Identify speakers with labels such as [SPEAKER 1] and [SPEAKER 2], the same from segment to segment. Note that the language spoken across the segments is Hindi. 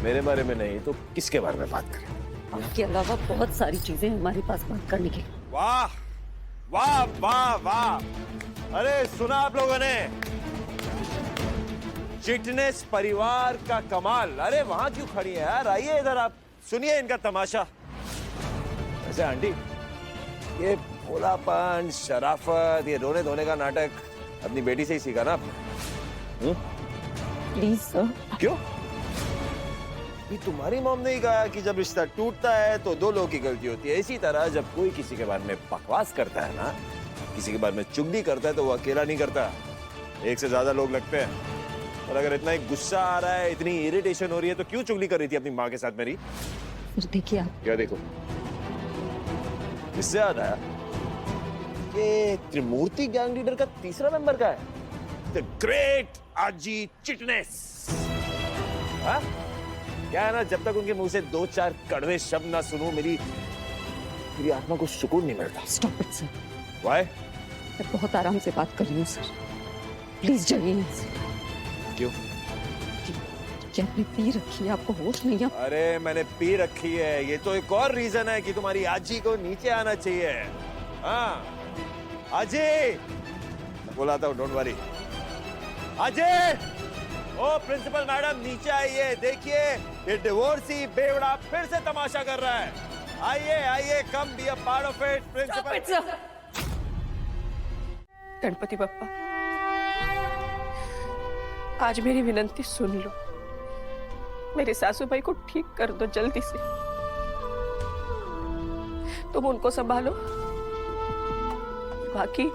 [SPEAKER 1] मेरे बारे में नहीं तो किसके बारे में बात करें?
[SPEAKER 2] आपके अलावा बहुत सारी चीजें हमारे पास बात करने के लिए।
[SPEAKER 1] वाह वाह वाह वाह! अरे सुना आप लोगों ने? चिटनेस परिवार का कमाल। अरे वहां क्यों खड़ी है यार? आइए इधर, आप सुनिए इनका तमाशा। ऐसे आंटी, ये भोलापन, शराफत, ये रोने धोने का नाटक अपनी बेटी से ही सीखा ना आपने?
[SPEAKER 2] Please sir.
[SPEAKER 1] क्यों? भी तुम्हारी मॉम ने ही कहा कि जब रिश्ता टूटता है तो दो लोगों की गलती होती है। इसी तरह जब कोई किसी के बारे में बकवास करता है ना, किसी के बारे में चुगली करता है, तो वो अकेला नहीं करता, एक से ज्यादा लोग लगते हैं। और अगर इतना ही गुस्सा आ रहा है, इतनी इरिटेशन हो रही है, तो क्यों चुगली कर रही थी अपनी माँ के साथ मेरी?
[SPEAKER 2] फिर देखिए आप।
[SPEAKER 1] क्या देखो? इससे याद आया कि त्रिमूर्ति गैंग लीडर का तीसरा मेंबर का है, द ग्रेट आजी चिटनेस। हाँ? क्या है ना, जब तक उनके मुंह से दो चार कड़वे शब्द ना सुनूं, मेरी आत्मा को सुकून नहीं मिलता।
[SPEAKER 2] Stop it sir.
[SPEAKER 1] Why?
[SPEAKER 2] मैं बहुत आराम से बात कर रही हूँ सर, प्लीज जाइए यहाँ से।
[SPEAKER 1] क्यों?
[SPEAKER 2] क्या आपने पी रखी है? आपको होश नहीं है?
[SPEAKER 1] अरे मैंने पी रखी है, ये तो एक और रीजन है कि तुम्हारी आजी को नीचे आना चाहिए। हाँ आजी, बुलाता हूँ, डोंट वरी। आजी, ओ प्रिंसिपल मैडम नीचे आइए। देखिए ये डिवोर्सी बेवड़ा फिर से तमाशा कर रहा है। आइए आइए, come be a part of it. Principal.
[SPEAKER 3] Ganpati Bappa, आज मेरी विनती सुन लो। मेरे सासू भाई को ठीक कर दो जल्दी से। तुम उनको संभालो, बाकी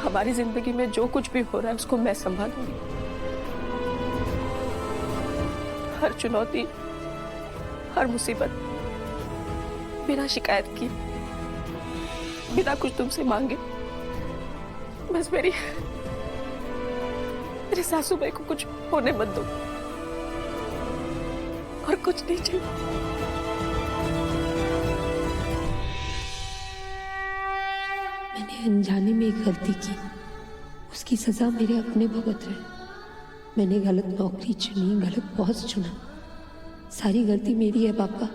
[SPEAKER 3] हमारी जिंदगी में जो कुछ भी हो रहा है उसको मैं संभालूंगी। हर चुनौती, हर मुसीबत बिना शिकायत की, बिना कुछ तुमसे मांगे, बस मेरे सासू भाई को कुछ होने मत दो, और कुछ नहीं चाहिए।
[SPEAKER 2] मैंने अनजाने में एक गलती की, उसकी सजा मेरे अपने भुगत रहे। मैंने गलत नौकरी चुनी, गलत बॉस चुना, सारी गलती मेरी है पापा।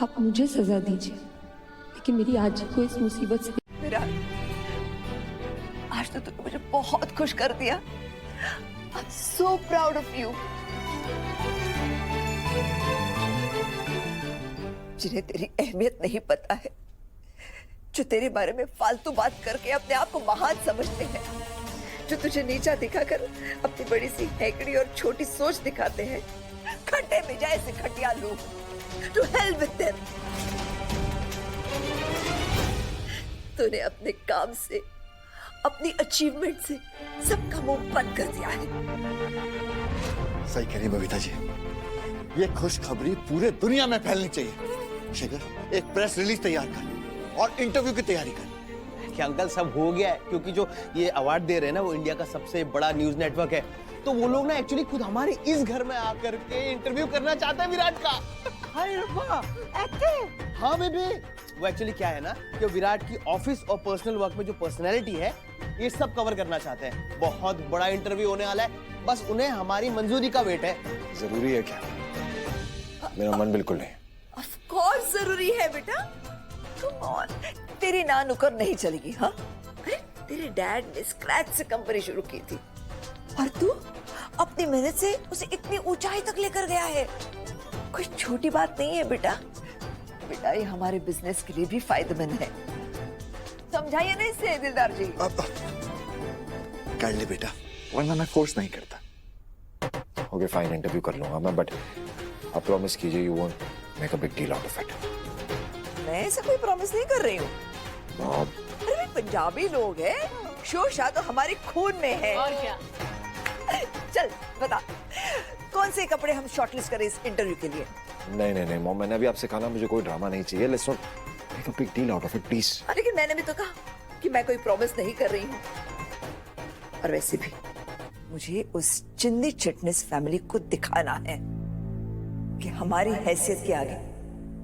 [SPEAKER 2] आप मुझे सजा दीजिए, लेकिन मेरी आजी को इस मुसीबत से।
[SPEAKER 4] आज तो तुमने मुझे बहुत खुश कर दिया। I'm so proud of you। जिन्हें तेरी अहमियत नहीं पता है, जो तेरे बारे में फालतू बात करके अपने आप को महान समझते हैं, जो तुझे नीचा दिखाकर अपनी बड़ी सी हैकड़ी और छोटी सोच दिखाते हैं, खड्डे में जाए से खटिया लोग। To hell with them। तूने अपने काम से, अपनी अचीवमेंट से सबका मुंह बंद कर दिया है।
[SPEAKER 5] सही कह रही बबीता जी, ये खुशखबरी पूरे दुनिया में फैलनी चाहिए। शेखर, एक प्रेस रिलीज तैयार कर और इंटरव्यू की तैयारी कर।
[SPEAKER 6] कि अंकल सब हो गया है, क्योंकि जो ये अवार्ड दे रहे हैं ना, वो इंडिया का सबसे बड़ा न्यूज नेटवर्क है, तो वो लोग ना एक्चुअली खुद हमारे इस घर में आकर के इंटरव्यू करना चाहते हैं विराट का। हाय रब्बा, एक्टिंग। हाँ बेबी, वो एक्चुअली क्या है ना कि विराट की ऑफिस और पर्सनल वर्क में जो पर्सनैलिटी है, ये सब कवर करना चाहते हैं। बहुत बड़ा इंटरव्यू होने वाला है, बस उन्हें हमारी मंजूरी का वेट है।
[SPEAKER 1] जरूरी है क्या? मेरा मन बिल्कुल नहीं।
[SPEAKER 4] ऑफ कोर्स जरूरी है बेटा। कम ऑन, तेरी ना नुकर नहीं चलेगी। हाँ, अरे तेरे डैड ने स्क्रैच से कंपनी शुरू की थी, और तू अपनी मेहनत से उसे इतनी ऊंचाई तक लेकर गया है। कोई छोटी बात नहीं है बेटा। बेटा, ये हमारे बिजनेस के लिए भी फायदेमंद है। समझाइए ना इससे दिलदार जी।
[SPEAKER 5] अब कर ले बेटा, वरना मैं फोर्स नहीं करता।
[SPEAKER 1] ओके फाइन, इंटरव्यू कर लूंगा मैं, बट आप प्रॉमिस कीजिए you won't make a big deal out of it.
[SPEAKER 4] मैं ऐसा कोई प्रॉमिस नहीं कर रही हूँ।
[SPEAKER 1] मॉम,
[SPEAKER 4] अरे भाई, पंजाबी लोग हैं, शोर तो हमारे खून में है।
[SPEAKER 3] और क्या?
[SPEAKER 4] चल बता, कौन से कपड़े हम शॉर्टलिस्ट करें इस इंटरव्यू के लिए?
[SPEAKER 1] नहीं नहीं नहीं मॉम, मैंने अभी आपसे कहा ना, मुझे कोई ड्रामा नहीं चाहिए। Let's not make a big deal out of it please.
[SPEAKER 4] लेकिन मैंने भी तो कहा कि मैं कोई प्रॉमिस नहीं कर रही हूँ। और वैसे भी मुझे उस चिन्नी चिटनेस फैमिली को दिखाना है कि हमारी हैसियत के आगे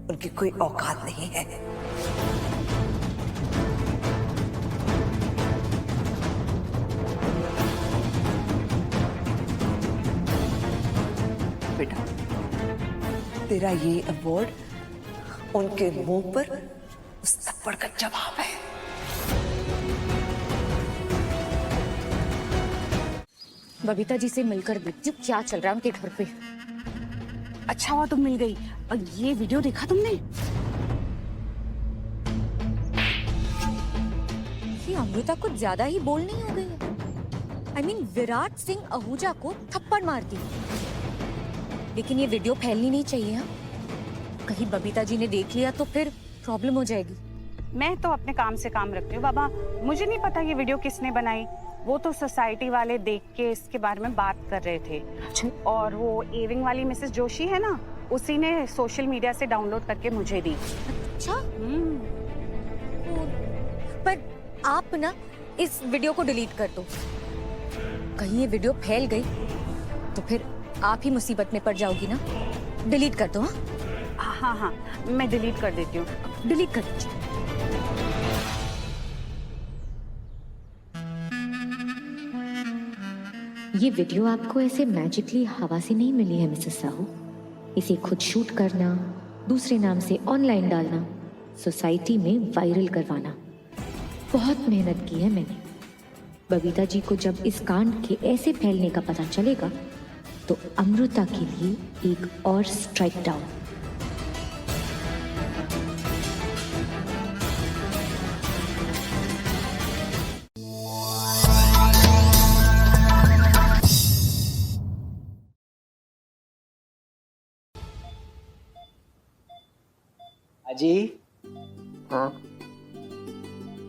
[SPEAKER 4] उनकी कोई औकात नहीं है। बेटा, तेरा ये अवार्ड उनके मुंह पर उस थप्पड़ का जवाब है।
[SPEAKER 7] बबीता जी से मिलकर देखती हूँ क्या चल रहा है उनके घर पे। अच्छा हुआ तुम मिल गई। और ये वीडियो देखा तुमने? ये अमृता कुछ ज्यादा ही बोल नहीं हो गई है। I mean, विराट सिंह आहूजा को थप्पड़ मार दी। लेकिन ये वीडियो फैलनी नहीं चाहिए। हाँ, कहीं बबीता जी ने देख लिया तो फिर प्रॉब्लम हो जाएगी।
[SPEAKER 8] मैं तो अपने काम से काम रखती हूँ बाबा। मुझे नहीं पता ये वीडियो किसने बनाई। वो तो सोसाइटी वाले देख के इसके बारे में बात कर रहे थे।
[SPEAKER 7] अच्छा।
[SPEAKER 8] और वो एविंग वाली मिसेस जोशी है ना, उसी ने सोशल मीडिया से डाउनलोड करके मुझे दी।
[SPEAKER 7] अच्छा। पर आप ना इस वीडियो को डिलीट कर दो। कहीं ये वीडियो फैल गई तो फिर आप ही मुसीबत में पड़ जाओगी ना। डिलीट कर दो। हाँ
[SPEAKER 8] हाँ हाँ, मैं डिलीट कर देती हूँ।
[SPEAKER 7] डिलीट कर दीजिए।
[SPEAKER 9] ये वीडियो आपको ऐसे मैजिकली हवा से नहीं मिली है मिसेस साहू। इसे खुद शूट करना, दूसरे नाम से ऑनलाइन डालना, सोसाइटी में वायरल करवाना, बहुत मेहनत की है मैंने। बबीता जी को जब इस कांड के ऐसे फैलने का पता चलेगा तो अमृता के लिए एक और स्ट्राइक डाउन।
[SPEAKER 10] अजी। हाँ।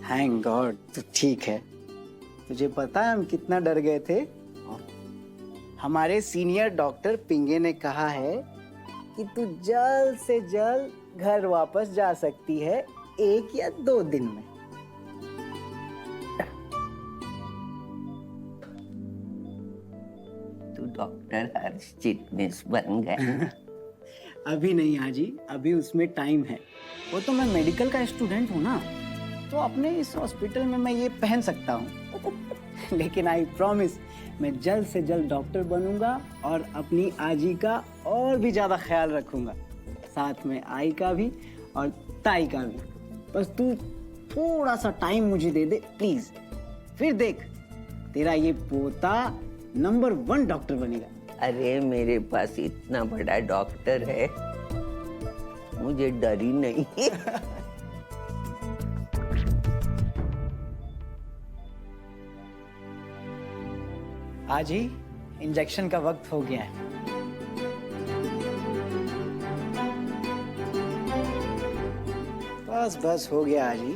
[SPEAKER 10] थैंक गॉड तू ठीक है। तुझे पता है हम कितना डर गए थे। हमारे सीनियर डॉक्टर पिंगे ने कहा है कि तू जल्द से जल्द घर वापस जा सकती है 1 या 2 दिन में।
[SPEAKER 11] तू डॉक्टर हर्ष चिटनिस बन गया।
[SPEAKER 10] अभी नहीं हाजी, अभी उसमें टाइम है। वो तो मैं मेडिकल का स्टूडेंट हूँ ना, तो अपने इस हॉस्पिटल में मैं ये पहन सकता हूँ। लेकिन आई प्रॉमिस मैं जल्द से जल्द डॉक्टर बनूंगा और अपनी आजी का और भी ज्यादा ख्याल रखूंगा, साथ में आई का भी और ताई का भी। बस तू थोड़ा सा टाइम मुझे दे दे प्लीज, फिर देख तेरा ये पोता नंबर 1 डॉक्टर बनेगा।
[SPEAKER 11] अरे मेरे पास इतना बड़ा डॉक्टर है, मुझे डर ही नहीं।
[SPEAKER 10] आज ही इंजेक्शन का वक्त हो गया है। बस बस हो गया आज ही।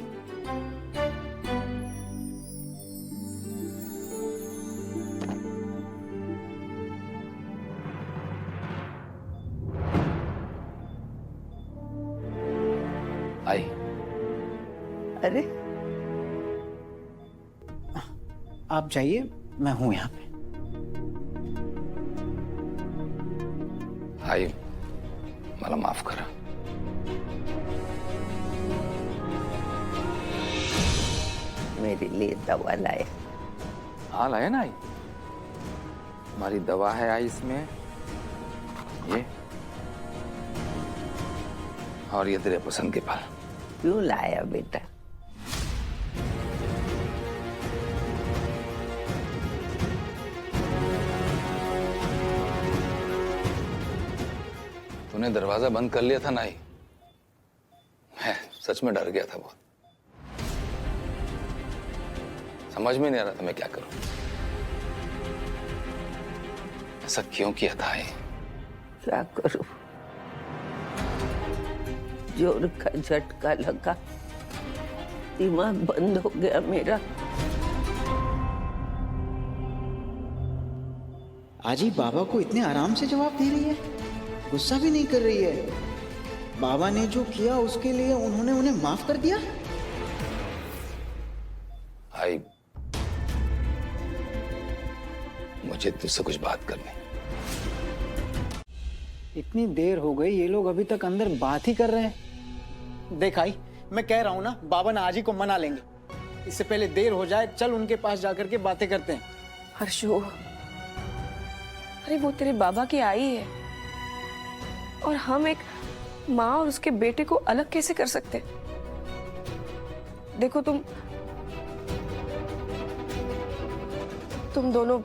[SPEAKER 11] आई। अरे
[SPEAKER 10] आप जाइए, मैं हूं यहाँ पे।
[SPEAKER 12] आई मला माफ करा।
[SPEAKER 11] मेरे लिए दवा लाए।
[SPEAKER 12] हाँ लाए ना आई, हमारी दवा है आई इसमें, ये और ये तेरे पसंद के फल।
[SPEAKER 11] क्यों लाया बेटा?
[SPEAKER 12] तूने दरवाजा बंद कर लिया था ना, मैं सच में डर गया था बहुत। समझ में नहीं आ रहा था मैं क्या करूं। ऐसा क्यों किया था ये?
[SPEAKER 11] क्या करूं? जोर का झटका लगा, दिमाग बंद हो गया मेरा।
[SPEAKER 10] आजी बाबा को इतने आराम से जवाब दे रही है, गुस्सा भी नहीं कर रही है। बाबा ने जो किया उसके लिए उन्होंने उन्हें माफ कर दिया।
[SPEAKER 12] आई मुझे तुझसे कुछ बात करनी।
[SPEAKER 10] इतनी देर हो गई, ये लोग अभी तक अंदर बात ही कर रहे हैं। देख आई, मैं कह रहा हूं ना, बाबा ना आजी को मना लेंगे। इससे पहले देर हो जाए, चल उनके पास जाकर के बातें करते हैं।
[SPEAKER 3] हर्षो, अरे वो तेरे बाबा की आई है और हम एक माँ और उसके बेटे को अलग कैसे कर सकते? देखो तुम दोनों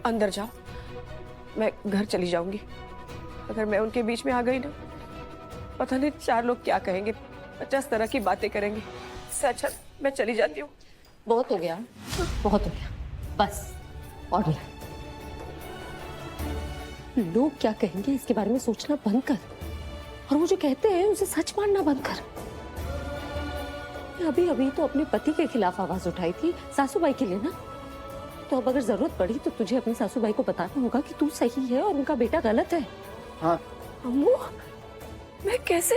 [SPEAKER 3] अंदर जाओ, मैं घर चली जाऊंगी। अगर मैं उनके बीच में आ गई ना, पता नहीं 4 लोग क्या कहेंगे, 50 तरह की बातें करेंगे। इससे अच्छा मैं चली जाती हूँ।
[SPEAKER 2] बहुत हो गया, बहुत हो गया, बस। और लोग क्या कहेंगे इसके बारे में सोचना बंद कर, और वो जो कहते हैं उसे सच मानना बंद कर। अभी अभी तो अपने पति के खिलाफ आवाज उठाई थी सासूबाई के लिए ना, तो अब अगर जरूरत पड़ी तो तुझे अपनी सासूबाई को बताना होगा कि तू सही है और उनका बेटा गलत है।
[SPEAKER 10] हाँ
[SPEAKER 3] अम्मू, मैं कैसे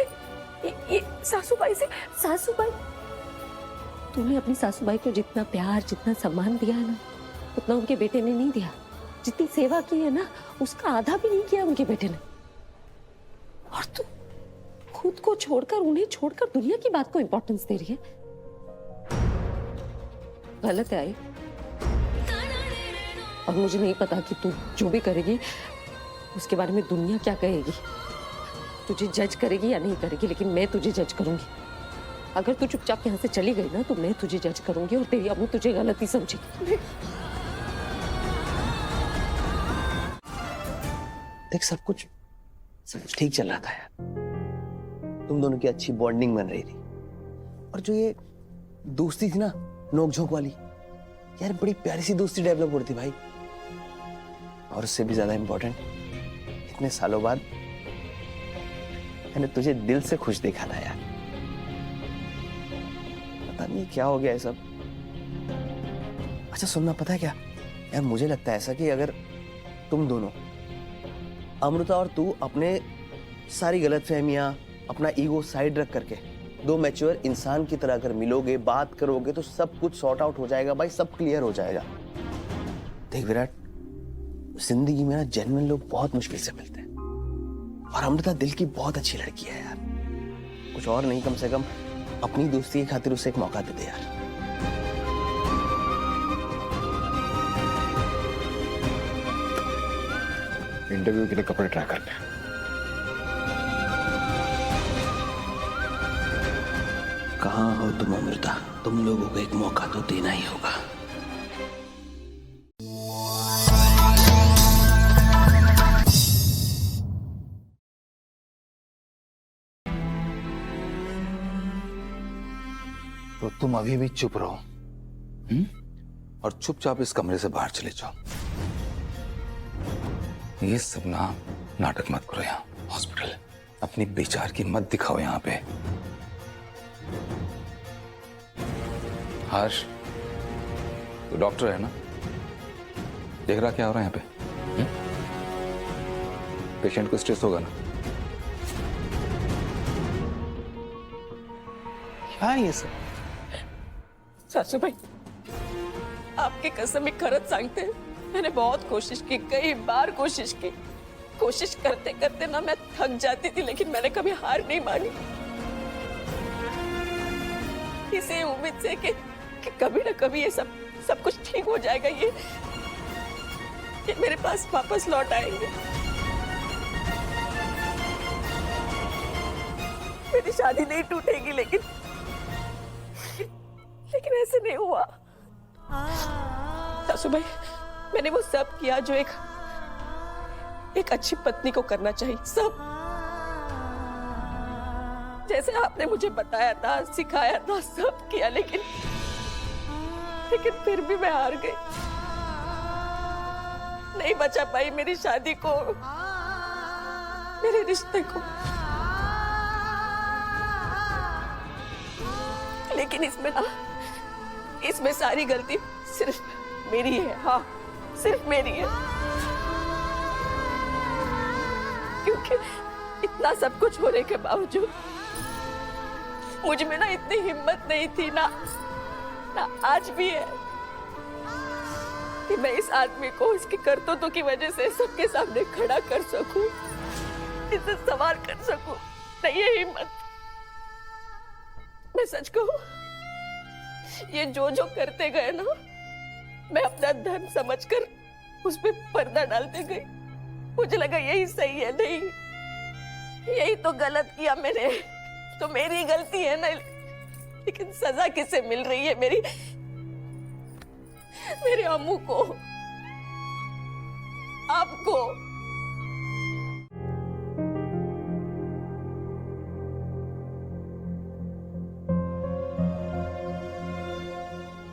[SPEAKER 3] ये सासूबाई से?
[SPEAKER 2] सासूबाई, तूने अपनी सासूबाई को जितना प्यार, जितना सम्मान दिया है ना, उतना उनके बेटे ने नहीं दिया। जितनी सेवा की है ना, उसका आधा भी नहीं किया उनके बेटे ने। और तू खुद को छोड़कर, उन्हें छोड़कर दुनिया की बात को इंपॉर्टेंस दे रही है। गलत है आई, और मुझे नहीं पता कि तू जो भी करेगी उसके बारे में दुनिया क्या कहेगी, तुझे जज करेगी या नहीं करेगी, लेकिन मैं तुझे जज करूंगी। अगर तू चुपचाप यहाँ से चली गई ना, तो मैं तुझे जज करूंगी और तेरी अम्मू तुझे गलत ही समझेगी।
[SPEAKER 6] देख, सब कुछ ठीक चल रहा था यार। तुम दोनों की अच्छी बॉन्डिंग बन रही थी, और जो ये दोस्ती थी ना, नोक-झोंक वाली, यार बड़ी प्यारी सी दोस्ती डेवलप हो रही थी भाई। और उससे भी ज्यादा इंपॉर्टेंट, इतने सालों बाद मैंने तुझे दिल से खुश देखा ना यार। पता नहीं क्या हो गया है सब। अच्छा सुनना, पता है क्या यार, मुझे लगता है ऐसा कि अगर तुम दोनों, अमृता और तू, अपने सारी गलतफहमियां, अपना ईगो साइड रख करके दो मैच्योर इंसान की तरह अगर मिलोगे, बात करोगे, तो सब कुछ सॉर्ट आउट हो जाएगा भाई, सब क्लियर हो जाएगा। देख विराट, जिंदगी में ना जेन्युइन लोग बहुत मुश्किल से मिलते हैं, और अमृता दिल की बहुत अच्छी लड़की है यार। कुछ और नहीं, कम से कम अपनी दोस्ती की खातिर उसे एक मौका दे दे यार।
[SPEAKER 5] इंटरव्यू के लिए कपड़े ट्राई करते हैं।
[SPEAKER 6] कहाँ हो तुम अमृता? तुम लोगों को एक मौका तो देना ही होगा।
[SPEAKER 12] तो तुम अभी भी चुप रहो, और चुपचाप इस कमरे से बाहर चले जाओ। ये सब ना नाटक मत करो, यहाँ हॉस्पिटल है, अपनी विचार की मत दिखाओ यहाँ पे। हर्ष, तो डॉक्टर है ना, देख रहा क्या हो रहा है यहाँ पे? पेशेंट को स्ट्रेस होगा ना?
[SPEAKER 6] क्या ये सब?
[SPEAKER 3] सासूबाई, आपकी कसम एक खरच सांगते, मैंने बहुत कोशिश की, कई बार कोशिश की। कोशिश करते करते ना मैं थक जाती थी, लेकिन मैंने कभी हार नहीं मानी। इसी उम्मीद से कि कभी ना कभी ये सब कुछ ठीक हो जाएगा, ये मेरे पास वापस लौट आएंगे। मेरी शादी नहीं टूटेगी, लेकिन ऐसे नहीं हुआ। सासूबाई, मैंने वो सब किया जो एक अच्छी पत्नी को करना चाहिए, सब जैसे आपने मुझे बताया था, सिखाया था, सब किया, लेकिन फिर भी मैं हार गई। नहीं बचा पाई मेरी शादी को, मेरे रिश्ते को। लेकिन इसमें सारी गलती सिर्फ मेरी है। हाँ, सिर्फ मेरी है, क्योंकि इतना सब कुछ होने के बावजूद मुझ में ना इतनी हिम्मत नहीं थी, ना आज भी है, कि मैं इस आदमी को इसकी करतूतों की वजह से सबके सामने खड़ा कर सकूं, इसे सवार कर सकूं। नहीं है हिम्मत। मैं सच कहूं, ये जो करते गए ना, मैं अपना धर्म समझकर उस पे पर्दा डालते गई। मुझे लगा यही सही है। नहीं, यही तो गलत किया मैंने, तो मेरी गलती है ना। लेकिन सजा किसे मिल रही है? मेरे अम्मू को, आपको।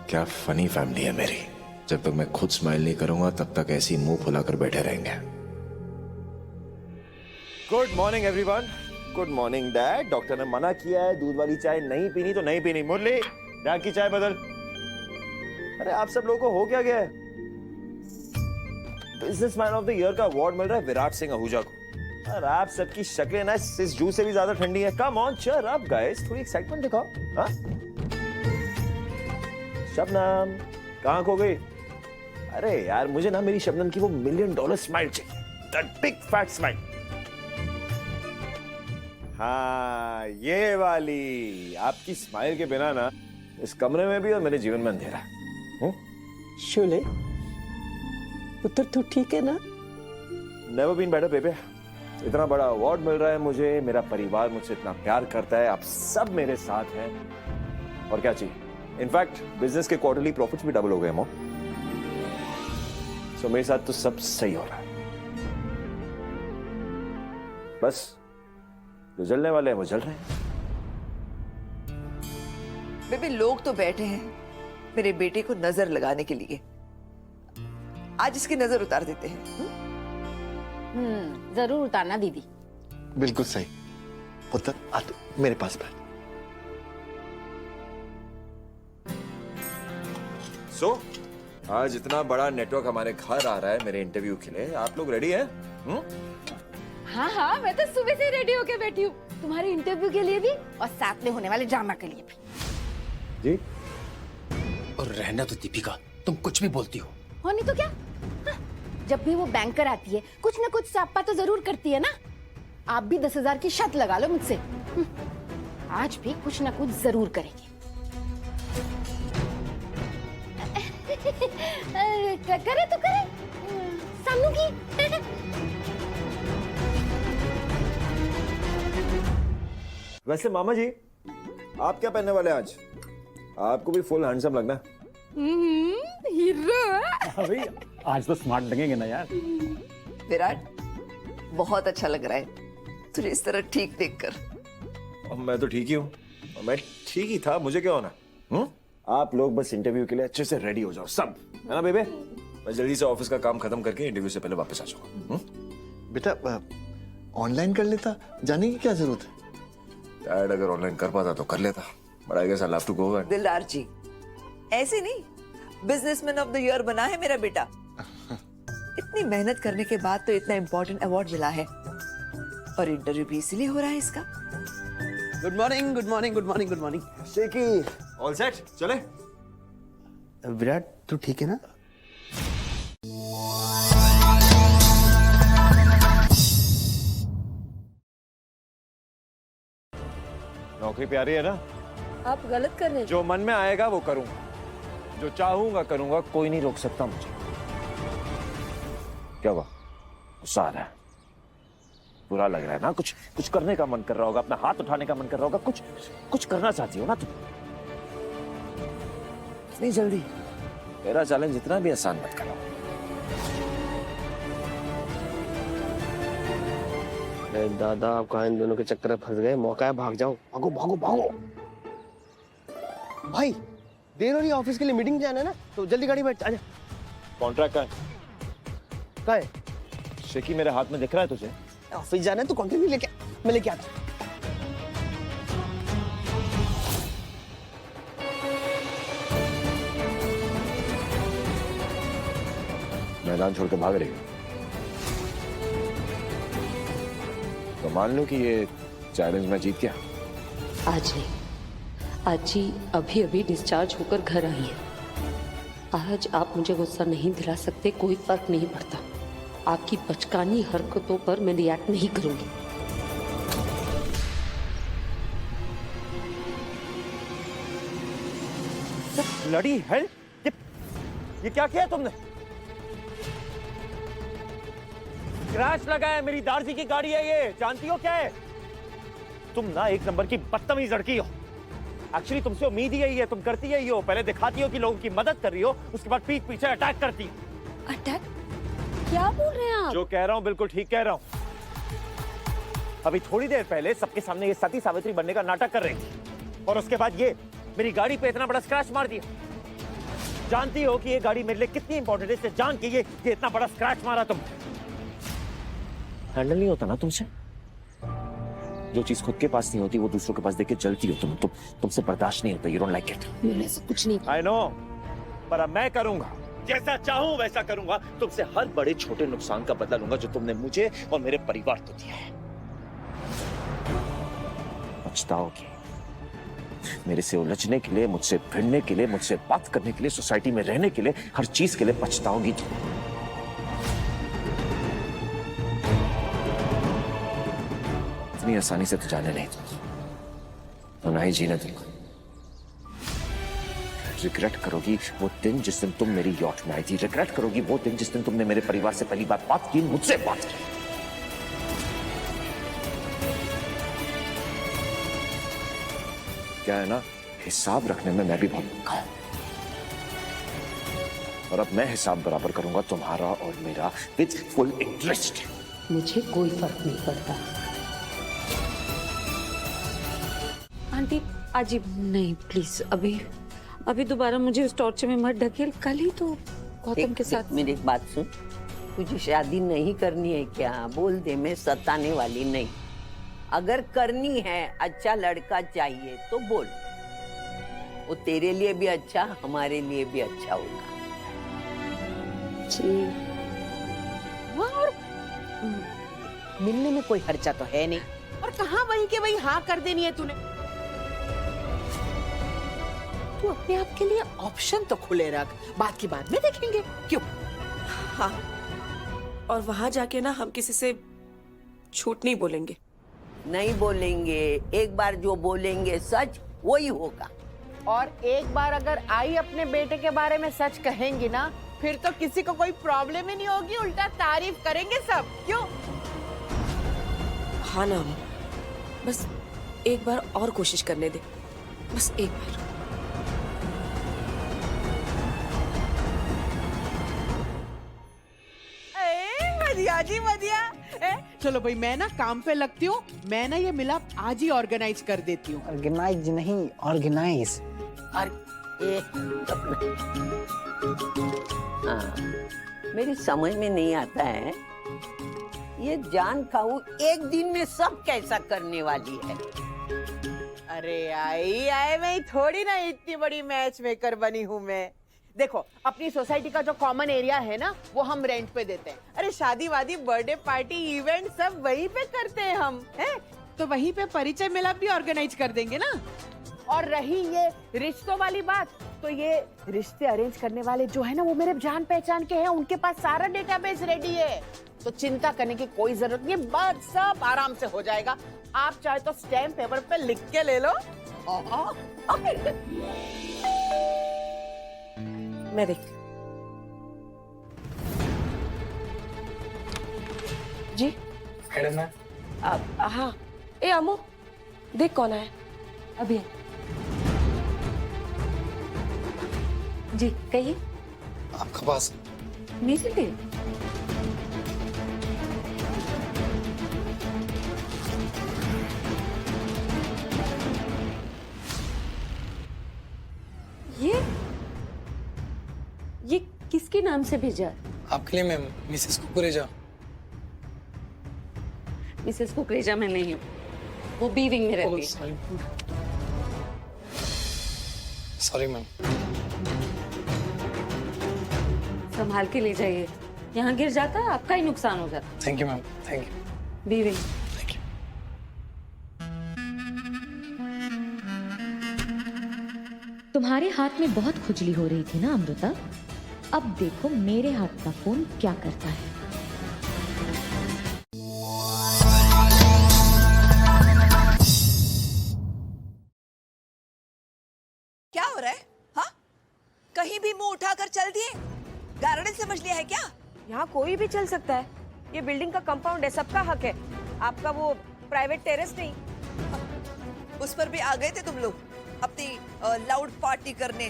[SPEAKER 1] क्या फनी फैमिली है मेरी। जब तक मैं खुद स्माइल नहीं करूंगा तब तक ऐसी मुंह फुलाकर बैठे रहेंगे। Good morning everyone. Good morning dad. Doctor ने मना किया है दूध वाली चाय नहीं पीनी तो नहीं पीनी। मुरली डैड की चाय बदल। अरे आप सब लोगों को हो क्या गया है? बिजनेसमैन ऑफ द ईयर का अवार्ड मिल रहा है विराट सिंह आहूजा को। और आप सबकी शक्लें ना इस जूस से भी ज्यादा ठंडी है। Come on cheer up guys, थोड़ी एक्साइटमेंट दिखाओ। हाँ शबनम कहाँ खो गई? अरे यार मुझे ना मेरी शबनम की वो $1 मिलियन स्माइल चाहिए, दैट बिग फैट स्माइल। हाँ ये वाली। आपकी स्माइल के बिना ना इस कमरे में भी और मेरे जीवन में अंधेरा है।
[SPEAKER 3] शोले पुत्र तू ठीक है ना?
[SPEAKER 1] नेवर बीन बेटर बेबे। इतना बड़ा अवार्ड मिल रहा है मुझे, मेरा परिवार मुझसे इतना प्यार करता है, आप सब मेरे साथ हैं, और क्या चाहिए? इनफैक्ट बिजनेस के क्वार्टरली प्रॉफिट्स भी डबल हो गए। सो मेरे साथ तो सब सही हो रहा है। बस जो जलने वाले हैं वो जल रहे हैं।
[SPEAKER 4] बेबी लोग तो बैठे हैं मेरे बेटे को नजर लगाने के लिए, आज इसकी नजर उतार देते हैं।
[SPEAKER 7] जरूर उतारना दीदी।
[SPEAKER 5] बिल्कुल सही। पुत्र आ तू मेरे पास बैठ।
[SPEAKER 1] सो आज इतना बड़ा नेटवर्क हमारे घर आ रहा है मेरे इंटरव्यू के लिए। आप लोग रेडी हैं?
[SPEAKER 7] हाँ हाँ, मैं तो सुबह से रेडी होके बैठी हूँ, तुम्हारे इंटरव्यू के लिए भी और साथ में होने वाले ड्रामा के लिए भी।
[SPEAKER 1] जी।
[SPEAKER 6] और रहना तो दीपिका, तुम कुछ भी बोलती हो।
[SPEAKER 7] और नहीं तो क्या? हाँ, जब भी वो बैंकर आती है कुछ ना कुछ सापा तो जरूर करती है ना। आप भी 10,000 की शर्त लगा लो मुझसे। आज भी कुछ ना कुछ जरूर करेगी। करे तो करे सानू की।
[SPEAKER 1] वैसे मामा जी आप क्या पहनने वाले हैं आज? आपको भी फुल हैंडसम लगना है।
[SPEAKER 7] हीरो।
[SPEAKER 10] भाई आज तो स्मार्ट लगेंगे ना यार।
[SPEAKER 4] विराट बहुत अच्छा लग रहा है तुझे इस तरह ठीक देखकर।
[SPEAKER 1] मैं तो ठीक ही हूँ। मैं ठीक ही था, मुझे क्या होना? आप लोग बस इंटरव्यू के लिए अच्छे से रेडी हो जाओ सब, है ना बेबे? मैं जल्दी से ऑफिस का काम खत्म करके इंटरव्यू से पहले वापस आ जाऊंगा।
[SPEAKER 5] बेटा ऑनलाइन कर लेता, जाने की क्या जरूरत है?
[SPEAKER 1] डैड अगर ऑनलाइन कर पाता तो कर लेता, but I guess I have to go.
[SPEAKER 4] Dildar ji ऐसे नहीं, बिजनेसमैन ऑफ द ईयर बना है मेरा बेटा। इतनी मेहनत करने के बाद तो इतना इम्पोर्टेंट अवार्ड मिला है, और इंटरव्यू भी इसीलिए हो रहा है इसका।
[SPEAKER 6] Good morning, good morning, good morning, good morning.
[SPEAKER 1] Shaky all set, चले?
[SPEAKER 6] विराट तू ठीक है ना?
[SPEAKER 1] नौकरी प्यारी है ना?
[SPEAKER 3] आप गलत कर रहे हैं।
[SPEAKER 1] जो मन में आएगा वो करूंगा, जो चाहूंगा करूंगा, कोई नहीं रोक सकता मुझे। क्या हुआ? गुस्सा आ रहा है? बुरा लग रहा है ना? कुछ कुछ करने का मन कर रहा होगा, अपना हाथ उठाने का मन कर रहा होगा, कुछ कुछ करना चाहती हो ना तुम? इतनी जल्दी? मेरा चैलेंज इतना भी आसान मत करो।
[SPEAKER 6] दादा आप कहाँ इन दोनों के चक्कर में फंस गए? मौका है, भाग जाओ, भागो भागो भागो। भाई देर हो रही है, ऑफिस के लिए मीटिंग जाना है ना, तो जल्दी गाड़ी बैठ आजा।
[SPEAKER 1] कॉन्ट्रैक्ट का है? शेकी मेरे हाथ में दिख रहा है तुझे?
[SPEAKER 6] ऑफिस जाना है तो कॉन्ट्रैक्ट लेके मैं लेके आता हूँ।
[SPEAKER 1] मैदान छोड़ के भाग रही हो तो मान लो कि ये चैलेंज मैं जीत गया।
[SPEAKER 2] आज नहीं, आज ही अभी अभी डिस्चार्ज होकर घर आई है। आज आप मुझे गुस्सा नहीं दिला सकते, कोई फर्क नहीं पड़ता। आपकी बचकानी हरकतों पर मैं रिएक्ट नहीं करूंगी।
[SPEAKER 1] लड़ी है? ये क्या किया तुमने? स्क्रैच लगा है, मेरी दार्जी की गाड़ी है ये, जानती हो क्या है? तुम ना एक नंबर की बदतमीज लड़की हो। एक्चुअली तुमसे उम्मीद ही यही है, तुम करती यही हो, पहले दिखाती हो कि लोगों की मदद कर रही हो, उसके बाद पीठ पीछे अटैक करती हो।
[SPEAKER 2] अटैक? क्या बोल रहे हैं आप?
[SPEAKER 1] जो कह रहा हूं बिल्कुल ठीक कह रहा हूं। अभी थोड़ी देर पहले सबके सामने ये सती सावित्री बनने का नाटक कर रही थी, और उसके बाद ये मेरी गाड़ी पे इतना बड़ा स्क्रैच मार दिया। जानती हो कि ये गाड़ी मेरे लिए कितनी इंपॉर्टेंट है, इससे जान के ये इतना बड़ा स्क्रैच मारा तुम। हैंडल नहीं होता ना तुमसे? जो चीज खुद के पास नहीं होती वो दूसरों के पास देख के जलती हो तुमसे बर्दाश्त नहीं होता। You don't like it.
[SPEAKER 2] मैंने ऐसा कुछ नहीं।
[SPEAKER 1] आई नो, पर अब मैं करूंगा, जैसा चाहूं वैसा करूंगा। तुमसे हर बड़े छोटे नुकसान का बदला लूंगा जो तुमने मुझे और मेरे परिवार को दिया है। पछताओगी मेरे से उलझने के लिए, मुझसे भिड़ने के लिए, मुझसे बात करने के लिए, सोसाइटी में रहने के लिए, हर चीज के लिए पछताओगी तुम। इतनी आसानी से तो जाने नहीं दूंगा, ना ही जीने दूंगा। रिग्रेट करोगी वो दिन जिस दिन तुम मेरी यॉट में आई थी। रिग्रेट करोगी वो दिन जिस दिन तुमने मेरे परिवार से पहली बार बात की, मुझसे बात की। क्या है ना, हिसाब रखने में मैं भी बहुत पक्का हूं, और अब मैं हिसाब बराबर करूंगा तुम्हारा और मेरा विद फुल इंटरेस्ट।
[SPEAKER 2] मुझे कोई फर्क नहीं पड़ता।
[SPEAKER 3] आंटी आजी
[SPEAKER 2] नहीं प्लीज, अभी दोबारा मुझे उस टॉर्चर में मत ढकेल। कल ही तो गौतम के साथ।
[SPEAKER 11] मेरी एक बात सुन, तुझे शादी नहीं करनी है क्या? बोल दे, मैं सताने वाली नहीं। अगर करनी है, अच्छा लड़का चाहिए तो बोल, वो तेरे लिए भी अच्छा, हमारे लिए भी अच्छा होगा।
[SPEAKER 2] जी।
[SPEAKER 8] और मिलने में कोई खर्चा तो है नहीं, और कहाँ वही के वही हाँ कर देनी है तूने। तू अपने आप के लिए ऑप्शन तो खुले रख, बात की बात में देखेंगे क्यों?
[SPEAKER 3] हाँ, और वहां जाके ना हम किसी से झूठ नहीं बोलेंगे।
[SPEAKER 11] नहीं बोलेंगे, एक बार जो बोलेंगे सच वही होगा।
[SPEAKER 8] और एक बार अगर आई अपने बेटे के बारे में सच कहेंगी ना, फिर तो किसी को कोई प्रॉब्लम ही नहीं होगी, उल्टा तारीफ करेंगे सब। क्यों?
[SPEAKER 3] हाँ ना, बस एक बार और कोशिश करने दे, बस एक बार।
[SPEAKER 8] बढ़िया जी बढ़िया। चलो भाई, मैं ना काम पे लगती हूँ, मैं ना ये मिलाप आज ही ऑर्गेनाइज कर देती हूँ।
[SPEAKER 10] ऑर्गेनाइज नहीं, ऑर्गेनाइज।
[SPEAKER 11] हाँ, मेरी समझ में नहीं आता है, ये जान खाऊ एक दिन में सब कैसा करने वाली है।
[SPEAKER 8] अरे आई मैं थोड़ी ना इतनी बड़ी मैच मेकर बनी हूँ मैं। देखो, अपनी सोसाइटी का जो कॉमन एरिया है ना, वो हम रेंट पे देते हैं। अरे शादी वादी, बर्थडे पार्टी, इवेंट सब वहीं पे करते हैं हम, हैं? तो वहीं पे परिचय मिलाप भी ऑर्गेनाइज कर देंगे ना। और रही ये रिश्तों वाली बात, तो ये रिश्ते अरेंज करने वाले जो है ना, वो मेरे जान पहचान के हैं, उनके पास सारा डेटाबेस रेडी है, तो चिंता करने की कोई जरूरत नहीं, बस सब आराम से हो जाएगा। आप चाहे तो स्टैम्प पेपर पे लिख के ले लो।
[SPEAKER 3] मैं देख जी।
[SPEAKER 12] मैडम है।
[SPEAKER 3] हाँ, ए अमो, देख कौन है अभी।
[SPEAKER 2] जी कहिए।
[SPEAKER 12] आपके पास
[SPEAKER 2] मेरे लिए? ये किसके नाम से भेजा?
[SPEAKER 12] आपके लिए ma'am, Mrs Kukreja.
[SPEAKER 2] Mrs Kukreja मैं नहीं हूँ, वो बी विंग में रहती है।
[SPEAKER 12] Sorry ma'am.
[SPEAKER 2] संभाल के ले जाइए, यहाँ गिर जाता है आपका ही नुकसान हो जाता।
[SPEAKER 12] Thank you ma'am, thank you.
[SPEAKER 2] B wing.
[SPEAKER 12] Thank you.
[SPEAKER 9] तुम्हारे हाथ में बहुत खुजली हो रही थी ना अमृता, अब देखो मेरे हाथ का फोन क्या करता है।
[SPEAKER 4] क्या हो रहा है? हाँ, कहीं भी मुंह उठाकर चल दिए? गार्डन समझ लिया है क्या?
[SPEAKER 3] यहाँ कोई भी चल सकता है, ये बिल्डिंग का कंपाउंड है, सबका हक है। आपका वो प्राइवेट टेरेस नहीं।
[SPEAKER 4] उस पर भी आ गए थे तुम लोग अपनी लाउड पार्टी करने,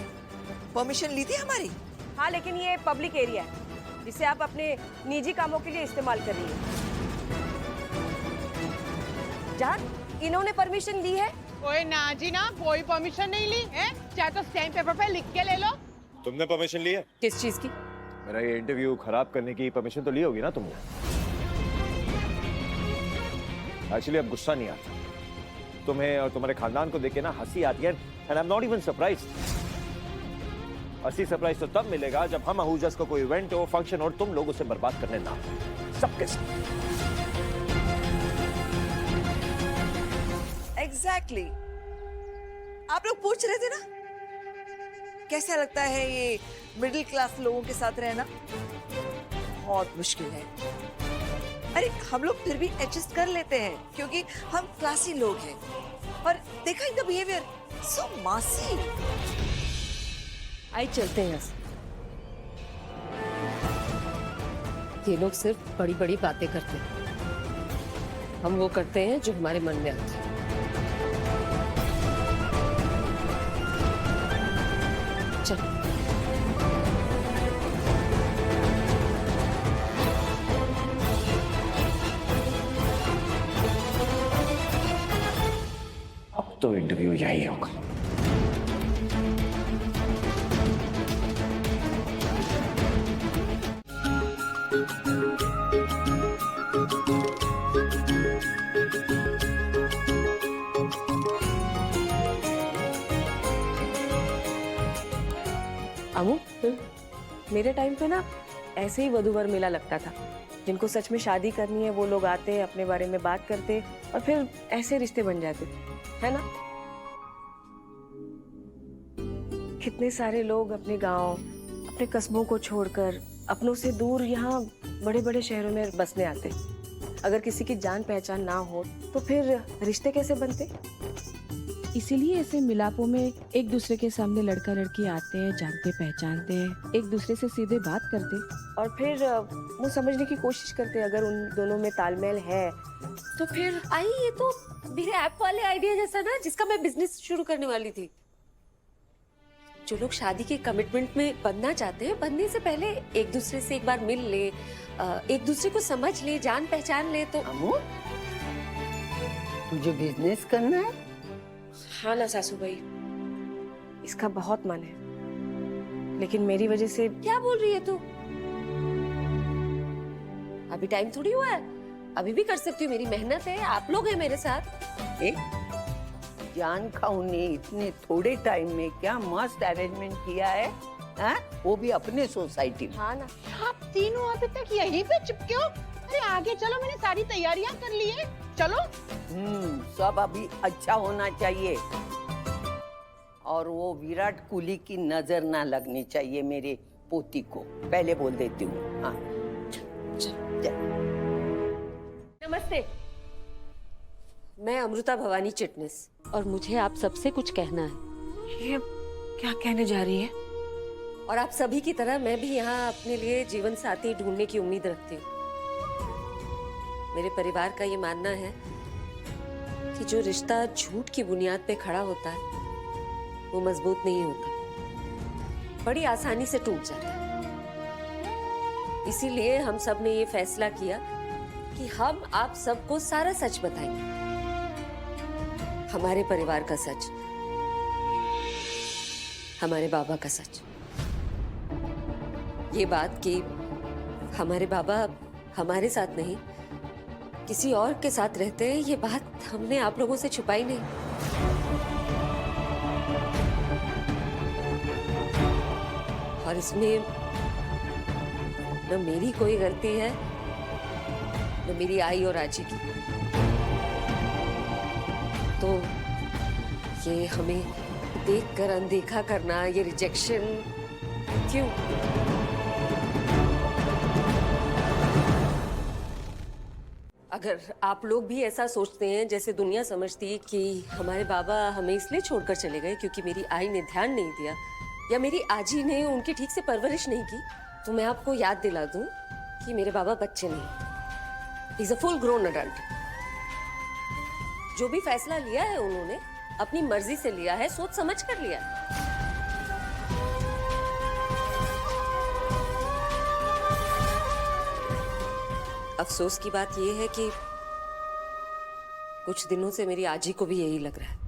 [SPEAKER 4] परमिशन ली थी हमारी?
[SPEAKER 3] हाँ, लेकिन ये पब्लिक एरिया है जिसे आप अपने निजी कामों के लिए इस्तेमाल कर रही है। जान, इन्होंने परमिशन ली है?
[SPEAKER 8] कोई ना जी ना, कोई परमिशन नहीं ली है। चाहे तो स्टैम्प पेपर पे लिख के ले लो।
[SPEAKER 1] तुमने परमिशन ली है?
[SPEAKER 3] किस चीज की?
[SPEAKER 1] मेरा ये इंटरव्यू खराब करने की परमिशन तो ली होगी ना तुमने? एक्चुअली अब गुस्सा नहीं आता तुम्हें, और तुम्हारे खानदान को देख के ना हंसी आती है। And I am not even surprised. असली सरप्राइज तो तब मिलेगा जब हम आहूजास को कोई इवेंट हो, फंक्शन हो, तुम लोग उसे बर्बाद करने ना सबके सब।
[SPEAKER 4] एग्जैक्टली। आप लोग पूछ रहे थे ना कैसा लगता है ये मिडिल क्लास लोगों के साथ रहना? बहुत मुश्किल है। अरे हम लोग फिर भी एडजस्ट कर लेते हैं क्योंकि हम क्लासी लोग हैं। और देखा इनका बिहेवियर, सो मासी।
[SPEAKER 3] आई चलते हैं यहाँ से। ये लोग सिर्फ बड़ी बड़ी बातें करते हैं, हम वो करते हैं जो हमारे मन में आती है। चल।
[SPEAKER 1] अब तो इंटरव्यू यही होगा।
[SPEAKER 3] अमू, मेरे टाइम पे ना ऐसे ही वधूवर मेला लगता था। जिनको सच में शादी करनी है वो लोग आते, अपने बारे में बात करते और फिर ऐसे रिश्ते बन जाते, है ना? कितने सारे लोग अपने गांव, अपने कस्बों को छोड़कर अपनों से दूर यहाँ बड़े बड़े शहरों में बसने आते। अगर किसी की जान पहचान ना हो तो फिर रिश्ते कैसे बनते?
[SPEAKER 13] इसीलिए ऐसे मिलापों में एक दूसरे के सामने लड़का लड़की आते हैं, जानते पहचानते हैं, एक दूसरे से सीधे बात करते
[SPEAKER 3] और फिर वो समझने की कोशिश करते। अगर उन दोनों में तालमेल है तो फिर
[SPEAKER 2] आई, ये तो मेरे ऐप वाले आइडिया जैसा ना, जिसका मैं बिजनेस शुरू करने वाली थी। जो लोग शादी के कमिटमेंट में बंधना चाहते हैं, बंधने से पहले एक दूसरे से एक बार मिल ले, एक दूसरे को समझ ले, जान पहचान ले तो।
[SPEAKER 11] अमू, तुझे बिजनेस करना है?
[SPEAKER 3] हाँ ना सासू भाई, इसका बहुत मन है, लेकिन मेरी वजह से।
[SPEAKER 2] क्या बोल रही है तू? अभी टाइम थोड़ी हुआ है, अभी भी कर सकती हूँ, मेरी मेहनत है, आप लोग हैं मेरे साथ।
[SPEAKER 11] जान खाऊ ने इतने थोड़े टाइम में क्या मस्त अरेंजमेंट किया है, हा? वो भी अपने सोसाइटी में।
[SPEAKER 3] हाँ ना।
[SPEAKER 8] आप तीनों अभी तक यहीं पे चिपके हो? अरे आगे चलो, मैंने सारी तैयारियां कर ली है, चलो।
[SPEAKER 11] सब अभी अच्छा होना चाहिए और वो विराट कोहली की नजर ना लगनी चाहिए मेरे पोती को, पहले बोल देती हूँ। हाँ,
[SPEAKER 2] नमस्ते, मैं अमृता भवानी चिटनिस और मुझे आप सबसे कुछ कहना है।
[SPEAKER 3] ये क्या कहने जा रही है?
[SPEAKER 2] और आप सभी की तरह मैं भी यहाँ अपने लिए जीवन साथी ढूंढने की उम्मीद रखती हूँ। मेरे परिवार का ये मानना है कि जो रिश्ता झूठ की बुनियाद पे खड़ा होता है वो मजबूत नहीं होता, बड़ी आसानी से टूट जाता है। इसीलिए हम सब ने ये फैसला किया कि हम आप सबको सारा सच बताएंगे, हमारे परिवार का सच, हमारे बाबा का सच। ये बात कि हमारे बाबा हमारे साथ नहीं किसी और के साथ रहते हैं, ये बात हमने आप लोगों से छुपाई नहीं। और इसमें न मेरी कोई गलती है न मेरी आई और आजी की। तो ये हमें देखकर अनदेखा करना, ये रिजेक्शन क्यों? अगर आप लोग भी ऐसा सोचते हैं जैसे दुनिया समझती है कि हमारे बाबा हमें इसलिए छोड़कर चले गए क्योंकि मेरी आई ने ध्यान नहीं दिया या मेरी आजी ने उनकी ठीक से परवरिश नहीं की, तो मैं आपको याद दिला दूं कि मेरे बाबा बच्चे नहीं,
[SPEAKER 14] is a full grown adult. जो भी फैसला लिया है उन्होंने अपनी मर्जी से लिया है, सोच समझ कर लिया है। अफसोस की बात यह है कि कुछ दिनों से मेरी आजी को भी यही लग रहा है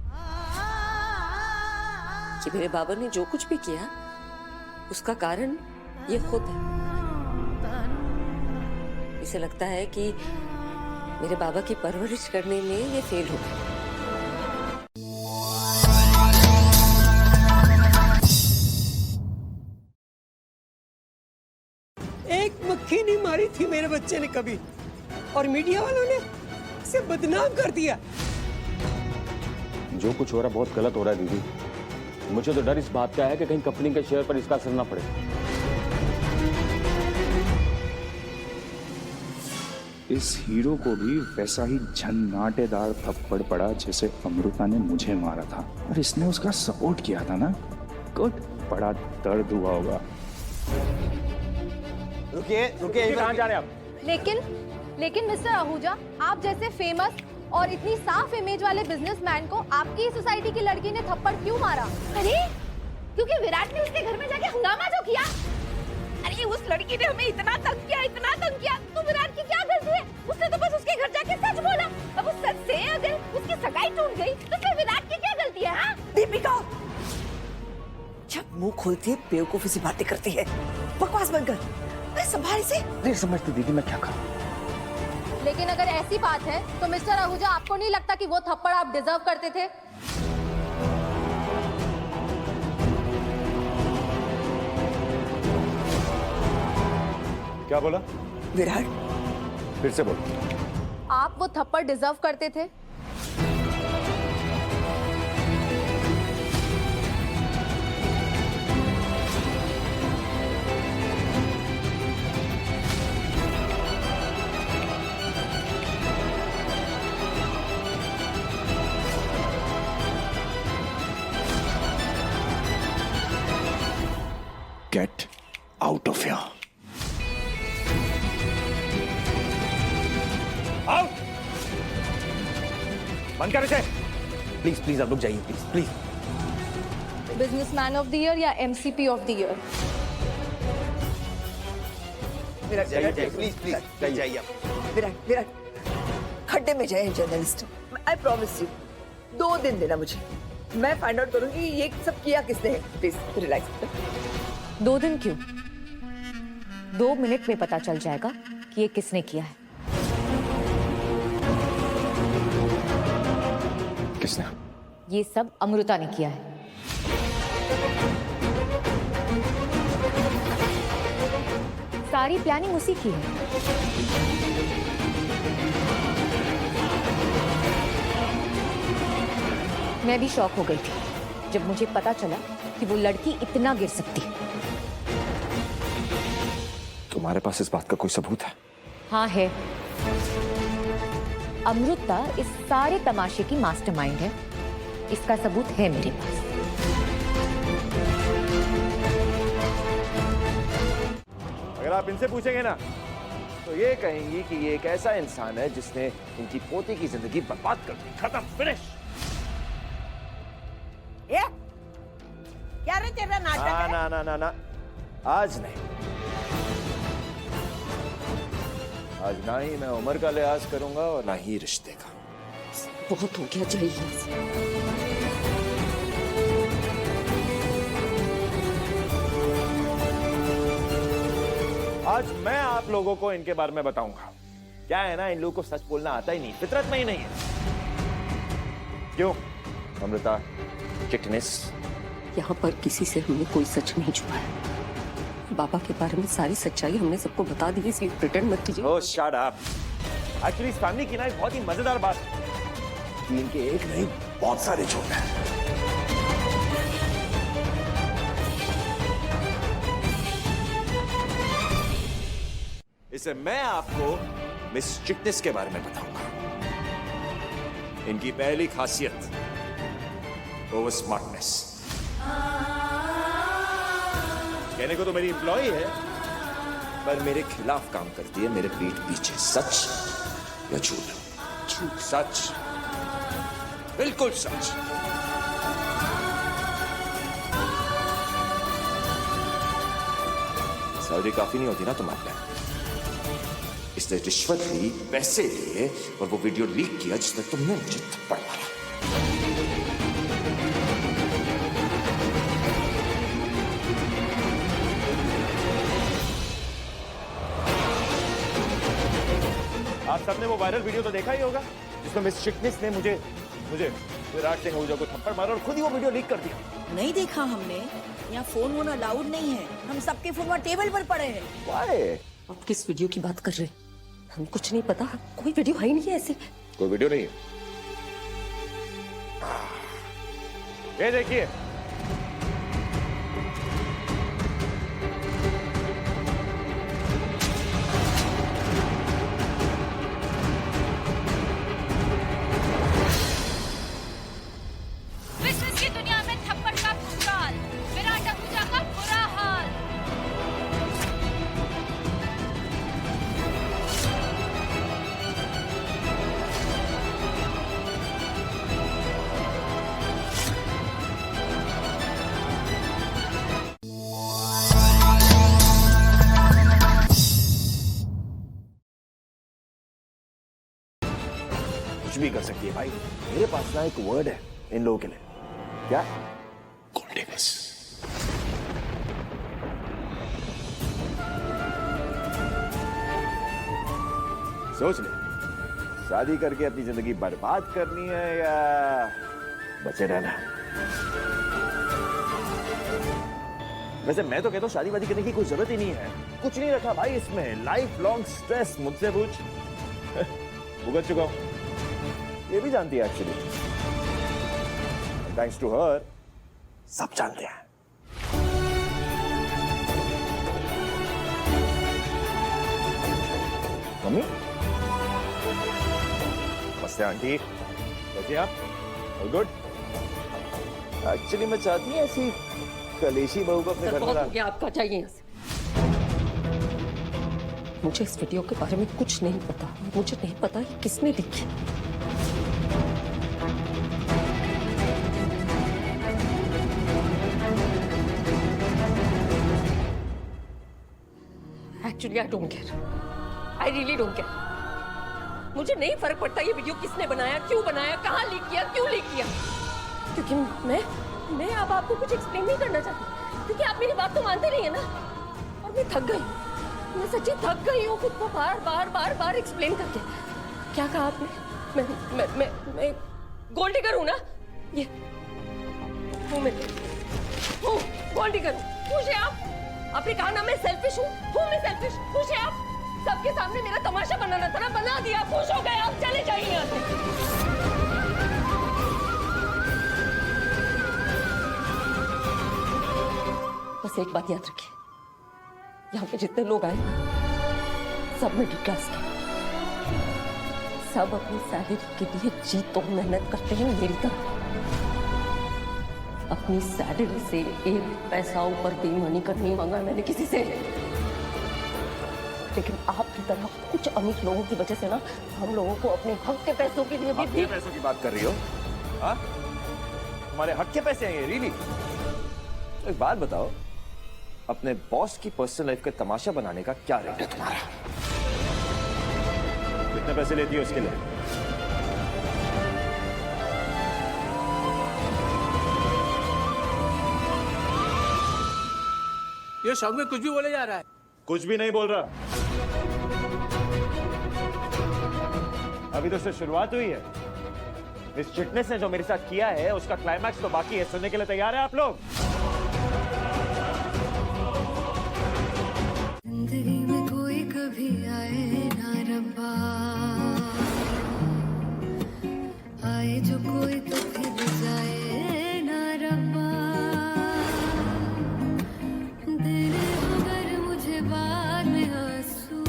[SPEAKER 14] कि मेरे बाबा ने जो कुछ भी किया उसका कारण ये खुद है। इसे लगता है कि मेरे बाबा की परवरिश करने में ये फेल हो गया।
[SPEAKER 15] एक मक्खी नहीं मारी थी मेरे बच्चे ने कभी, और मीडिया वालों ने इसे बदनाम कर दिया।
[SPEAKER 16] जो कुछ हो रहा है बहुत गलत हो रहा है दीदी। मुझे तो डर इस बात का है कि कहीं कंपनी के शेयर पर इसका असर ना पड़े।
[SPEAKER 17] इस हीरो को भी वैसा ही झन्नाटेदार थप्पड़ पड़ा जैसे अमृता ने मुझे मारा था, और इसने उसका सपोर्ट किया था ना। गुड, बड़ा दर्द हुआ होगा।
[SPEAKER 6] रुकिए रुकिए,
[SPEAKER 16] कहाँ जा रहे हैं आप?
[SPEAKER 18] लेकिन मिस्टर आहूजा, आप जैसे फेमस और इतनी साफ इमेज वाले बिजनेसमैन को आपकी सोसाइटी की लड़की ने थप्पड़ क्यों मारा?
[SPEAKER 19] अरे क्योंकि विराट ने उसके घर में जाके हंगामा जो किया। अरे उस लड़की ने हमें इतना तंग किया, तो विराट की क्या गलती है? उसने तो बस उसके घर जाके सच बोला। अब उस सच से अगर उसकी सगाई टूट गई तो फिर विराट की क्या गलती है? हाँ?
[SPEAKER 4] दीपिका, जब मुंह खोलती है बेवकूफी सी बातें करती है। बकवास बंद कर। अरे संभाल से।
[SPEAKER 16] नहीं समझती दीदी, मैं क्या करूं?
[SPEAKER 18] लेकिन अगर ऐसी बात है तो मिस्टर आहूजा, आपको नहीं लगता कि वो थप्पड़ आप डिजर्व करते थे?
[SPEAKER 16] क्या बोला?
[SPEAKER 4] विराट,
[SPEAKER 16] फिर से बोलो।
[SPEAKER 18] आप वो थप्पड़ डिजर्व करते थे?
[SPEAKER 17] Get out of here.
[SPEAKER 16] Out! बंद कर इसे। प्लीज प्लीज आप लोग जाइए, please please.
[SPEAKER 18] Businessman of the year या MCP of the year?
[SPEAKER 6] Please please जाइए आप।
[SPEAKER 4] विराट, खड्डे में जाए जर्नलिस्ट। आई प्रॉमिस यू, 2 दिन देना मुझे। मैं फाइंड आउट करूंगी ये सब किया किसने है। Please relax.
[SPEAKER 7] 2 दिन क्यों? 2 मिनट में पता चल जाएगा कि ये किसने किया है।
[SPEAKER 16] किसने?
[SPEAKER 7] ये सब अमृता ने किया है। सारी प्लानिंग उसी की है। मैं भी शॉक हो गई थी जब मुझे पता चला कि वो लड़की इतना गिर सकती है।
[SPEAKER 16] तुम्हारे पास इस बात का कोई सबूत है?
[SPEAKER 7] हाँ है। अमृता इस सारे तमाशे की मास्टरमाइंड है। इसका सबूत है मेरे पास।
[SPEAKER 1] अगर आप इनसे पूछेंगे ना तो ये कहेंगी कि ये एक ऐसा इंसान है जिसने इनकी पोती की जिंदगी बर्बाद कर दी। खत्म, फिनिश।
[SPEAKER 8] ये क्या रे तेरा नाटक है?
[SPEAKER 1] ना ना ना ना, आज नहीं। आज ना ही मैं उम्र का लिहाज करूंगा और ना ही रिश्ते का।
[SPEAKER 14] बहुत हो गया, जाइए यहाँ से।
[SPEAKER 1] आज मैं आप लोगों को इनके बारे में बताऊंगा। क्या है ना, इन लोगों को सच बोलना आता ही नहीं, फितरत में ही नहीं है। क्यों अमृता, चिटनेस?
[SPEAKER 14] यहाँ पर किसी से हमने कोई सच नहीं छुपाया। बाबा के बारे में सारी सच्चाई हमने सबको बता दी, इसलिए प्रिटेंड मत कीजिए।
[SPEAKER 1] ओह शट अप। एक्चुअली इस फैमिली की ना एक बहुत ही मजेदार बात है कि इनके एक नहीं बहुत सारे झूठ हैं। इसे मैं आपको मिस चिटनेस के बारे में बताऊंगा। इनकी पहली खासियत ओवर स्मार्टनेस। कहने को तो मेरी एम्प्लॉई है, पर मेरे खिलाफ काम करती है, मेरे पीठ पीछे। सच या झूठ? झूठ। सच, बिल्कुल सच। सैलरी काफी नहीं होती ना तुम्हारे लिए, इसने रिश्वत ली, पैसे लिए और वो वीडियो लीक किया जिसमें तुमने मुझे थप्पड़ मारा। आप सबने वो वायरल वीडियो तो देखा ही होगा जिसमें मिस चिटनिस ने मुझे विराट सिंह आहूजा को थप्पड़ मारा और खुद ही वो वीडियो लीक कर दिया।
[SPEAKER 4] नहीं देखा हमने, यहाँ फोन वोन अलाउड नहीं है, हम सबके फोन वहाँ टेबल पर पड़े हैं।
[SPEAKER 1] Why?
[SPEAKER 14] आप किस वीडियो की बात कर रहे हैं? हम कुछ नहीं पता, कोई वीडियो है ही नहीं है ऐसे।
[SPEAKER 1] कोई वीडियो नहीं है? ये देखिए,
[SPEAKER 19] बिजनेस की दुनिया में थप्पड़ का भूचाल, विराट आहूजा का बुरा हाल।
[SPEAKER 1] कुछ भी कर सकती है भाई। मेरे पास ना एक वर्ड है इन लोगों के लिए। क्या? कॉन्टेक्स। सोच ले, शादी करके अपनी जिंदगी बर्बाद करनी है या बचे रहना। वैसे मैं तो कहता हूँ शादी वादी करने की कोई जरूरत ही नहीं है। कुछ नहीं रखा भाई इसमें, लाइफ लॉन्ग स्ट्रेस। मुझसे पूछ, भुगत चुका हूं। ये भी जानती है एक्चुअली, थैंक्स टू हर सब जानते हैं। मम्मी, नमस्ते आंटी, कैसे आप? All good? एक्चुअली मैं चाहती हूँ ऐसी कलेशी बहू को अपने घर में
[SPEAKER 14] लाना। आपका चाहिए यहाँ से। मुझे इस वीडियो के बारे में कुछ नहीं पता, मुझे नहीं पता ये किसने देखी। Actually, I don't care. I really don't care. मुझे नहीं फर्क पड़ता ये वीडियो किसने बनाया, क्यों बनाया, कहाँ लीक किया, क्यों लीक किया। क्योंकि मैं अब आपको कुछ एक्सप्लेन नहीं करना चाहती, क्योंकि आप मेरी बात तो मानते नहीं है ना। और मैं थक गई, मैं सच्ची थक गई हूँ खुद को बार बार एक्सप्लेन करके। क्या कहा आपने? मैं गोल्ड डिगर हूँ ना? ये हूँ मैं, हूँ गोल्ड डिगर हूँ। खुश है आप? आपने कहा ना मैं सेल्फिश हूँ मैं सेल्फिश। खुश है आप? सबके सामने मेरा तमाशा बनाना था ना, बना दिया, खुश हो गए आप, चले जाइए यहाँ से। बस एक बात याद रखिए, यहाँ पे जितने लोग आए सब मिडिल क्लास के, सब अपनी सैलरी के लिए जी तोड़ मेहनत करते हैं मेरी तरह। अपनी सैलरी से एक पैसा ऊपर बेईमानी का नहीं मांगा मैंने किसी से, लेकिन आपकी तरह कुछ अमीर लोगों की वजह से ना हम लोगों को अपने हक के पैसों के लिए भी
[SPEAKER 1] पैसों की बात कर रही हो? हाँ, तुम्हारे हक के पैसे हैं ये? रियली? तो एक बात बताओ, अपने बॉस की पर्सनल लाइफ का तमाशा बनाने का क्या रेट है तुम्हारा? कितने पैसे लेती हो इसके लिए?
[SPEAKER 15] ये शौक में कुछ भी बोले जा रहा है।
[SPEAKER 1] कुछ भी नहीं बोल रहा, अभी तो सिर्फ शुरुआत हुई है। इस चिटनेस ने जो मेरे साथ किया है उसका क्लाइमैक्स तो बाकी है। सुनने के लिए तैयार है आप लोग?
[SPEAKER 2] जिंदगी में कोई कभी आए ना रब्बा, आए जो कोई तो फिर जाए ना रब्बा। तेरे मगर मुझे बाद में आंसू,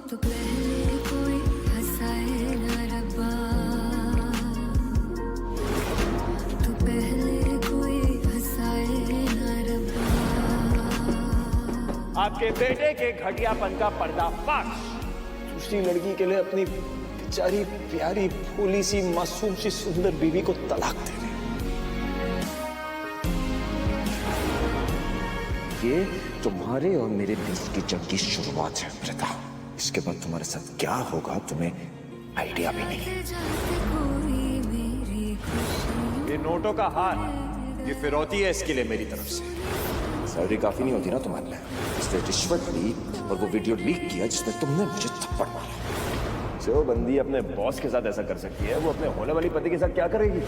[SPEAKER 2] तो पहले कोई हंसाए ना रब्बा, तो पहले कोई हंसाए ना रब्बा।
[SPEAKER 1] आपके बेटे के घटियापन का पर्दाफाश
[SPEAKER 17] दूसरी लड़की के लिए अपनी बेचारी प्यारी भोली सी मासूम सी सुंदर बीवी को तलाक दे रहे। ये तुम्हारे और मेरे बीच की जंग की शुरुआत है अमृता। इसके बाद तुम्हारे साथ क्या होगा तुम्हें आइडिया भी नहीं।
[SPEAKER 1] ये नोटों का हार, ये फिरौती है इसके लिए मेरी तरफ से।
[SPEAKER 17] सैलरी काफी नहीं होती ना तुम्हारे लिए, इसलिए रिश्वत ली और वो वीडियो लीक किया जिसमें तुमने मुझे थप्पड़ मारा।
[SPEAKER 1] जो बंदी अपने बॉस के साथ ऐसा कर सकती है, वो अपने होने वाली पति के साथ क्या करेगी?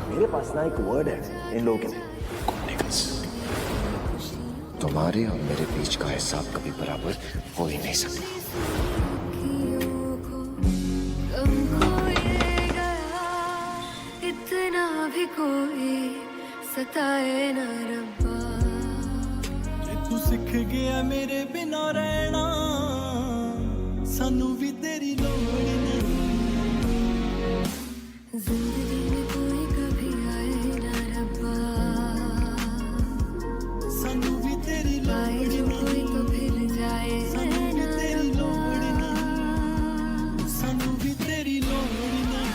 [SPEAKER 1] मेरे पास ना एक वर्ड है इन लोगों के लिए, कॉम्युनिकेट्स।
[SPEAKER 17] तुम्हारे और मेरे बीच का हिसाब कभी बराबर हो ही नहीं सकता।
[SPEAKER 2] इतना भी कोई सताए ना रब्बा।
[SPEAKER 20] तू सिख गया मेरे बिना रहना, सानू भी तेरी लोड़ नहीं। जिंदगी में कोई कभी आए ना रब्बा, सानू भी तेरी लोड़ नहीं। तो फिर जाए सानू भी तेरी लोड़ नहीं, सानू भी तेरी लोड़ नहीं।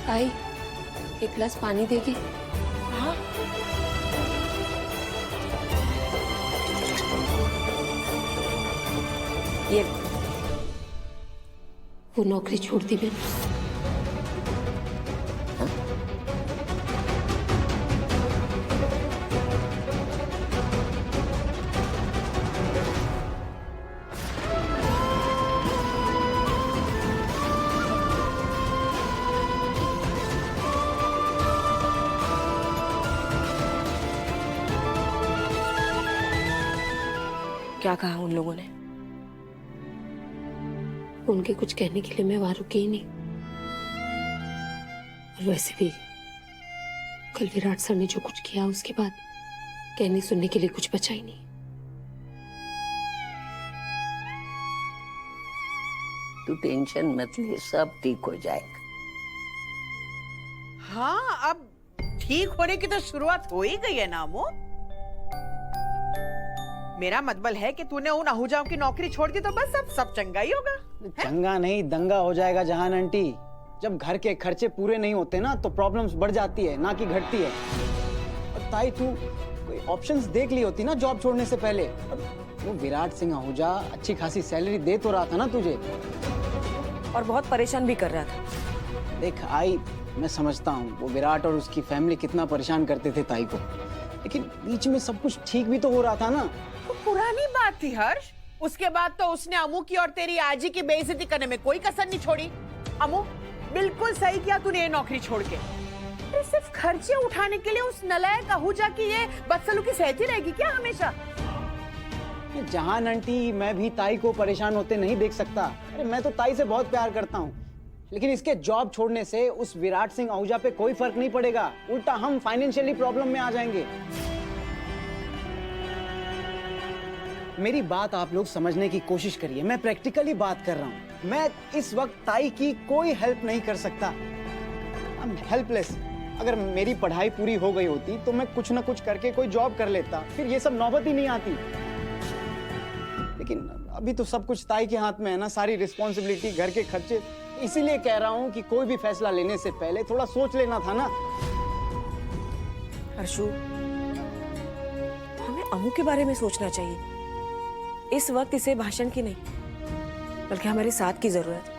[SPEAKER 2] आई, एक गिलास पानी देगी?
[SPEAKER 3] हाँ।
[SPEAKER 2] ये वो नौकरी छोड़ दी मैंने।
[SPEAKER 3] क्या कहा उन लोगों ने?
[SPEAKER 2] उनके कुछ कहने के लिए मैं वहां रुकी ही नहीं। और वैसे भी कल विराट सर ने जो कुछ किया, उसके बाद कहने सुनने के लिए कुछ बचा ही नहीं।
[SPEAKER 11] तू टेंशन मत ले, सब ठीक हो जाएगा।
[SPEAKER 8] हाँ, अब ठीक होने की तो शुरुआत हो ही गई है ना अमू। मेरा मतलब है कि तूने उन आहूजाओं की नौकरी छोड़ दी तो बस अब सब चंगा ही होगा।
[SPEAKER 10] चंगा नहीं, दंगा हो जाएगा जहान आंटी। जब घर के खर्चे पूरे नहीं होते ना तो प्रॉब्लम्स बढ़ जाती है, ना कि घटती है। और ताई तू कोई ऑप्शंस देख ली होती ना जॉब छोड़ने से पहले। वो विराट सिंह आहूजा अच्छी खासी सैलरी दे तो रहा था ना तुझे,
[SPEAKER 3] और बहुत परेशान भी कर रहा था।
[SPEAKER 10] देख आई, मैं समझता हूँ वो विराट और उसकी फैमिली कितना परेशान करते थे ताई को, लेकिन बीच में सब कुछ ठीक भी तो हो रहा था ना।
[SPEAKER 8] तो पुरानी बात थी हर्ष। उसके बाद तो उसने अमू की और तेरी आजी की बेइज्जती करने में कोई कसर नहीं छोड़ी। अमू, बिल्कुल सही किया तूने ये नौकरी छोड़ के। अरे सिर्फ खर्चे उठाने के लिए उस नलायक आहूजा की ये बदसलूकी सहती रहेगी क्या हमेशा?
[SPEAKER 10] जहान आंटी, मैं भी ताई को परेशान होते नहीं देख सकता। अरे मैं तो ताई से बहुत प्यार करता हूँ, लेकिन इसके जॉब छोड़ने से उस विराट सिंह आहूजा पे कोई फर्क नहीं पड़ेगा। उल्टा हम फाइनेंशियली प्रॉब्लम में आ जाएंगे। मेरी बात आप लोग समझने की कोशिश करिए, मैं प्रैक्टिकली बात कर रहा हूँ। मैं इस वक्त ताई की कोई हेल्प नहीं कर सकता। I am helpless. अगर मेरी पढ़ाई पूरी हो गई होती तो मैं कुछ ना कुछ करके कोई जॉब कर लेता, फिर ये सब नौबत ही नहीं आती। लेकिन अभी तो सब कुछ ताई के हाथ में है ना, सारी रिस्पॉन्सिबिलिटी, घर के खर्चे। इसीलिए कह रहा हूँ कि कोई भी फैसला लेने से पहले थोड़ा सोच लेना था ना।
[SPEAKER 3] हर्षु, हमें अमू के बारे में सोचना चाहिए। इस वक्त इसे भाषण की नहीं, बल्कि हमारे साथ की जरूरत है।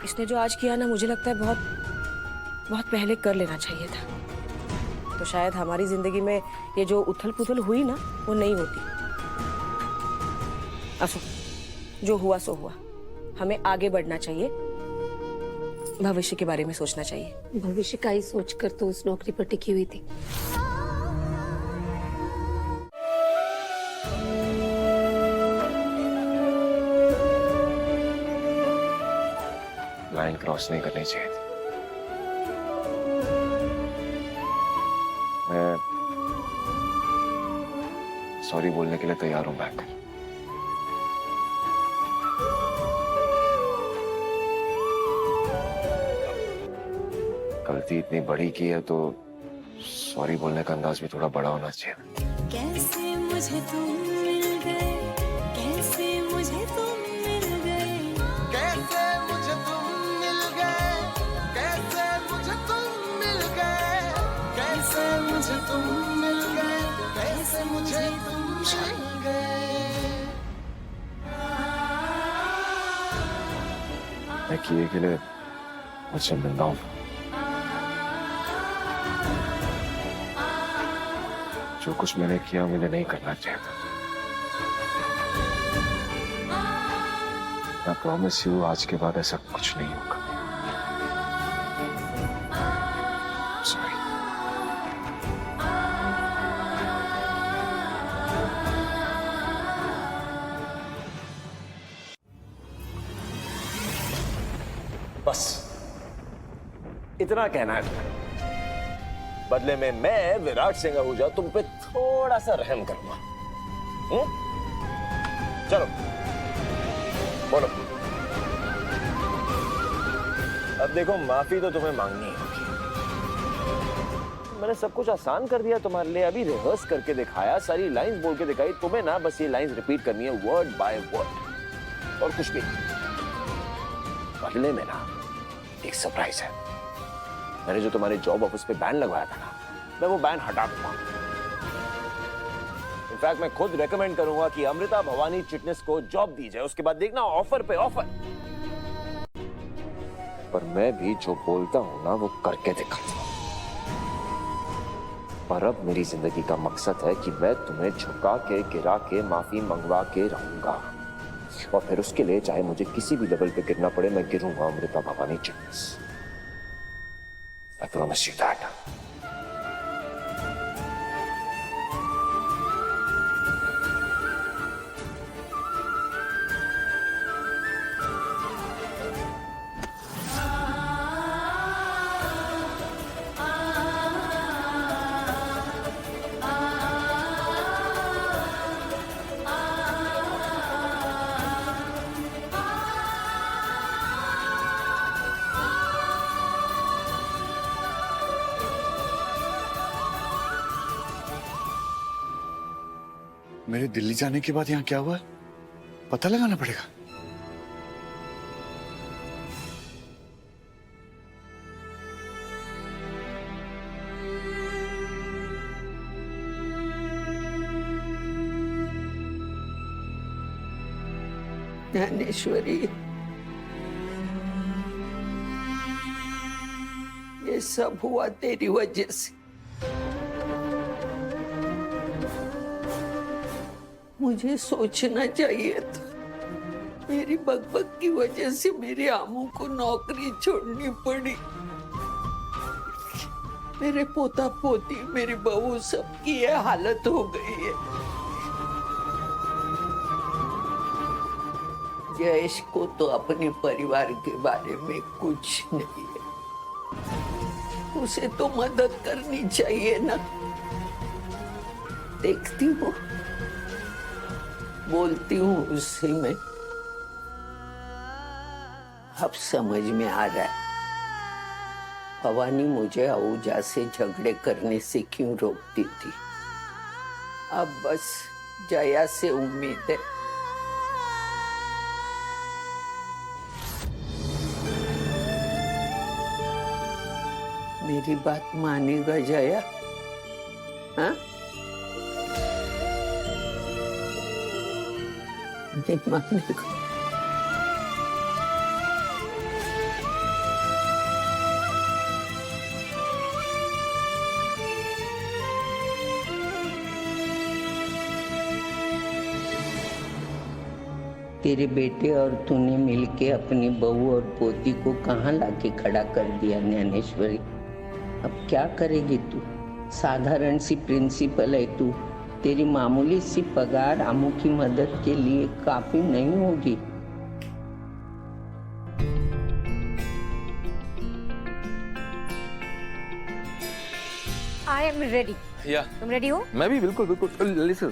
[SPEAKER 3] इसने जो आज किया ना, मुझे लगता है बहुत पहले कर लेना चाहिए था। तो शायद हमारी जिंदगी में ये जो उथल पुथल हुई ना, वो नहीं होती। असो, जो हुआ सो हुआ। हमें आगे बढ़ना चाहिए, भविष्य के बारे में सोचना चाहिए।
[SPEAKER 2] भविष्य का ही सोचकर तो उस नौकरी पर टिकी हुई थी।
[SPEAKER 17] लाइन क्रॉस नहीं करनी चाहिए थी। मैं
[SPEAKER 16] सॉरी बोलने के लिए तैयार हूं बैंक। गलती इतनी बड़ी की है तो सॉरी बोलने का अंदाज भी थोड़ा बड़ा होना चाहिए।
[SPEAKER 20] कैसे मुझे तुम मिल गए, कैसे मुझे तुम मिल गए, कैसे मुझे तुम मिल गए, कैसे मुझे तुम मिल गए, कैसे मुझे तुम मिल गए, कैसे मुझे तुम मिल गए।
[SPEAKER 16] मैं किए के लिए मुझसे मिलना हूं। जो कुछ मैंने किया मुझे नहीं करना चाहिए था। मैं प्रॉमिस यू आज के बाद ऐसा कुछ नहीं होगा। सॉरी।
[SPEAKER 1] बस इतना कहना है तुम्हें। बदले में मैं विराट सिंह आहूजा तुम पे थोड़ा सा रहम करूंगा। चलो बोलो। अब देखो, माफी तो तुम्हें मांगनी होगी। मैंने सब कुछ आसान कर दिया तुम्हारे लिए। अभी रिहर्स करके दिखाया, सारी लाइंस बोल के दिखाई। तुम्हें ना बस ये लाइंस रिपीट करनी है वर्ड बाय वर्ड, और कुछ भी। बदले में ना एक सरप्राइज है। मैंने जो तुम्हारे जॉब ऑफिस पे बैन लगवाया था ना, मैं वो बैन हटा दूंगा। इनफैक्ट मैं खुद रेकमेंड करूंगा कि अमृता भवानी चिटनिस को जॉब दी जाए। उसके बाद देखना ऑफर पे ऑफर। पर मैं भी जो बोलता हूं ना वो करके दिखाता हूं। और अब मेरी जिंदगी का मकसद है कि मैं तुम्हें झुका के, गिरा के, माफी मंगवा के रहूंगा। और फिर उसके लिए चाहे मुझे किसी भी लेवल पे गिरना पड़े, मैं गिरूंगा Amrita Bhavani Chitnis. I promise you that.
[SPEAKER 5] मेरे दिल्ली जाने के बाद यहाँ क्या हुआ पता लगाना पड़ेगा।
[SPEAKER 11] ज्ञानेश्वरी, ये सब हुआ तेरी वजह से। मुझे सोचना चाहिए था। मेरी बकबक की वजह से मेरे आमू को नौकरी छोड़नी पड़ी। मेरे पोता पोती, मेरी बहू, सबकी ये हालत हो गई है। जयेश को तो अपने परिवार के बारे में कुछ नहीं है। उसे तो मदद करनी चाहिए ना। देखती हूँ, बोलती हूँ उससे मैं। अब समझ में आ रहा है भवानी मुझे आहूजा से झगड़े करने से क्यों रोकती थी। अब बस जया से उम्मीद है। मेरी बात मानेगा जया? हाँ? नहीं मानेगा। तेरे बेटे और तूने मिलके अपनी बहू और पोती को कहाँ लाके खड़ा कर दिया ज्ञानेश्वरी। अब क्या करेगी तू? साधारण सी प्रिंसिपल है तू। तेरी मामूली सी पगार आमू की मदद के लिए काफी नहीं होगी।
[SPEAKER 7] I am ready.
[SPEAKER 12] या
[SPEAKER 7] तुम रेडी हो?
[SPEAKER 12] मैं भी बिल्कुल बिल्कुल।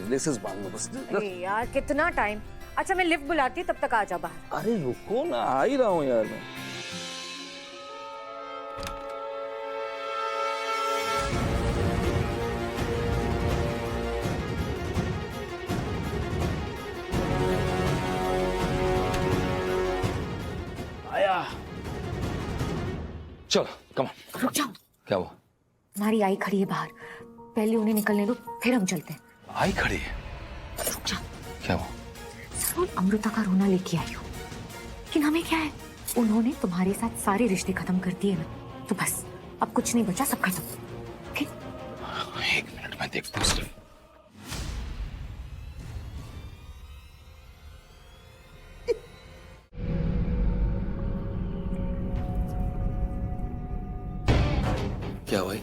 [SPEAKER 12] लिसिस बाद में बस।
[SPEAKER 7] अरे यार कितना टाइम। अच्छा मैं लिफ्ट बुलाती हूँ, तब तक आ जा बाहर।
[SPEAKER 12] अरे रुको ना, आ ही रहा हूँ यार मैं। आया। चलो कम ऑन।
[SPEAKER 7] रुक जाओ।
[SPEAKER 12] क्या हुआ?
[SPEAKER 7] तुम्हारी आई खड़ी है बाहर, पहले उन्हें निकलने दो, फिर हम चलते हैं।
[SPEAKER 12] आई खड़ी है?
[SPEAKER 7] रुक जाओ।
[SPEAKER 12] क्या हुआ?
[SPEAKER 7] जरूर अमृता का रोना लेके आई हो, लेकिन हमें क्या है, उन्होंने तुम्हारे साथ सारे रिश्ते खत्म कर दिए ना, तो बस अब कुछ नहीं बचा, सब खत्म। ओके?
[SPEAKER 12] एक मिनट में देखता हूँ। क्या हुआ?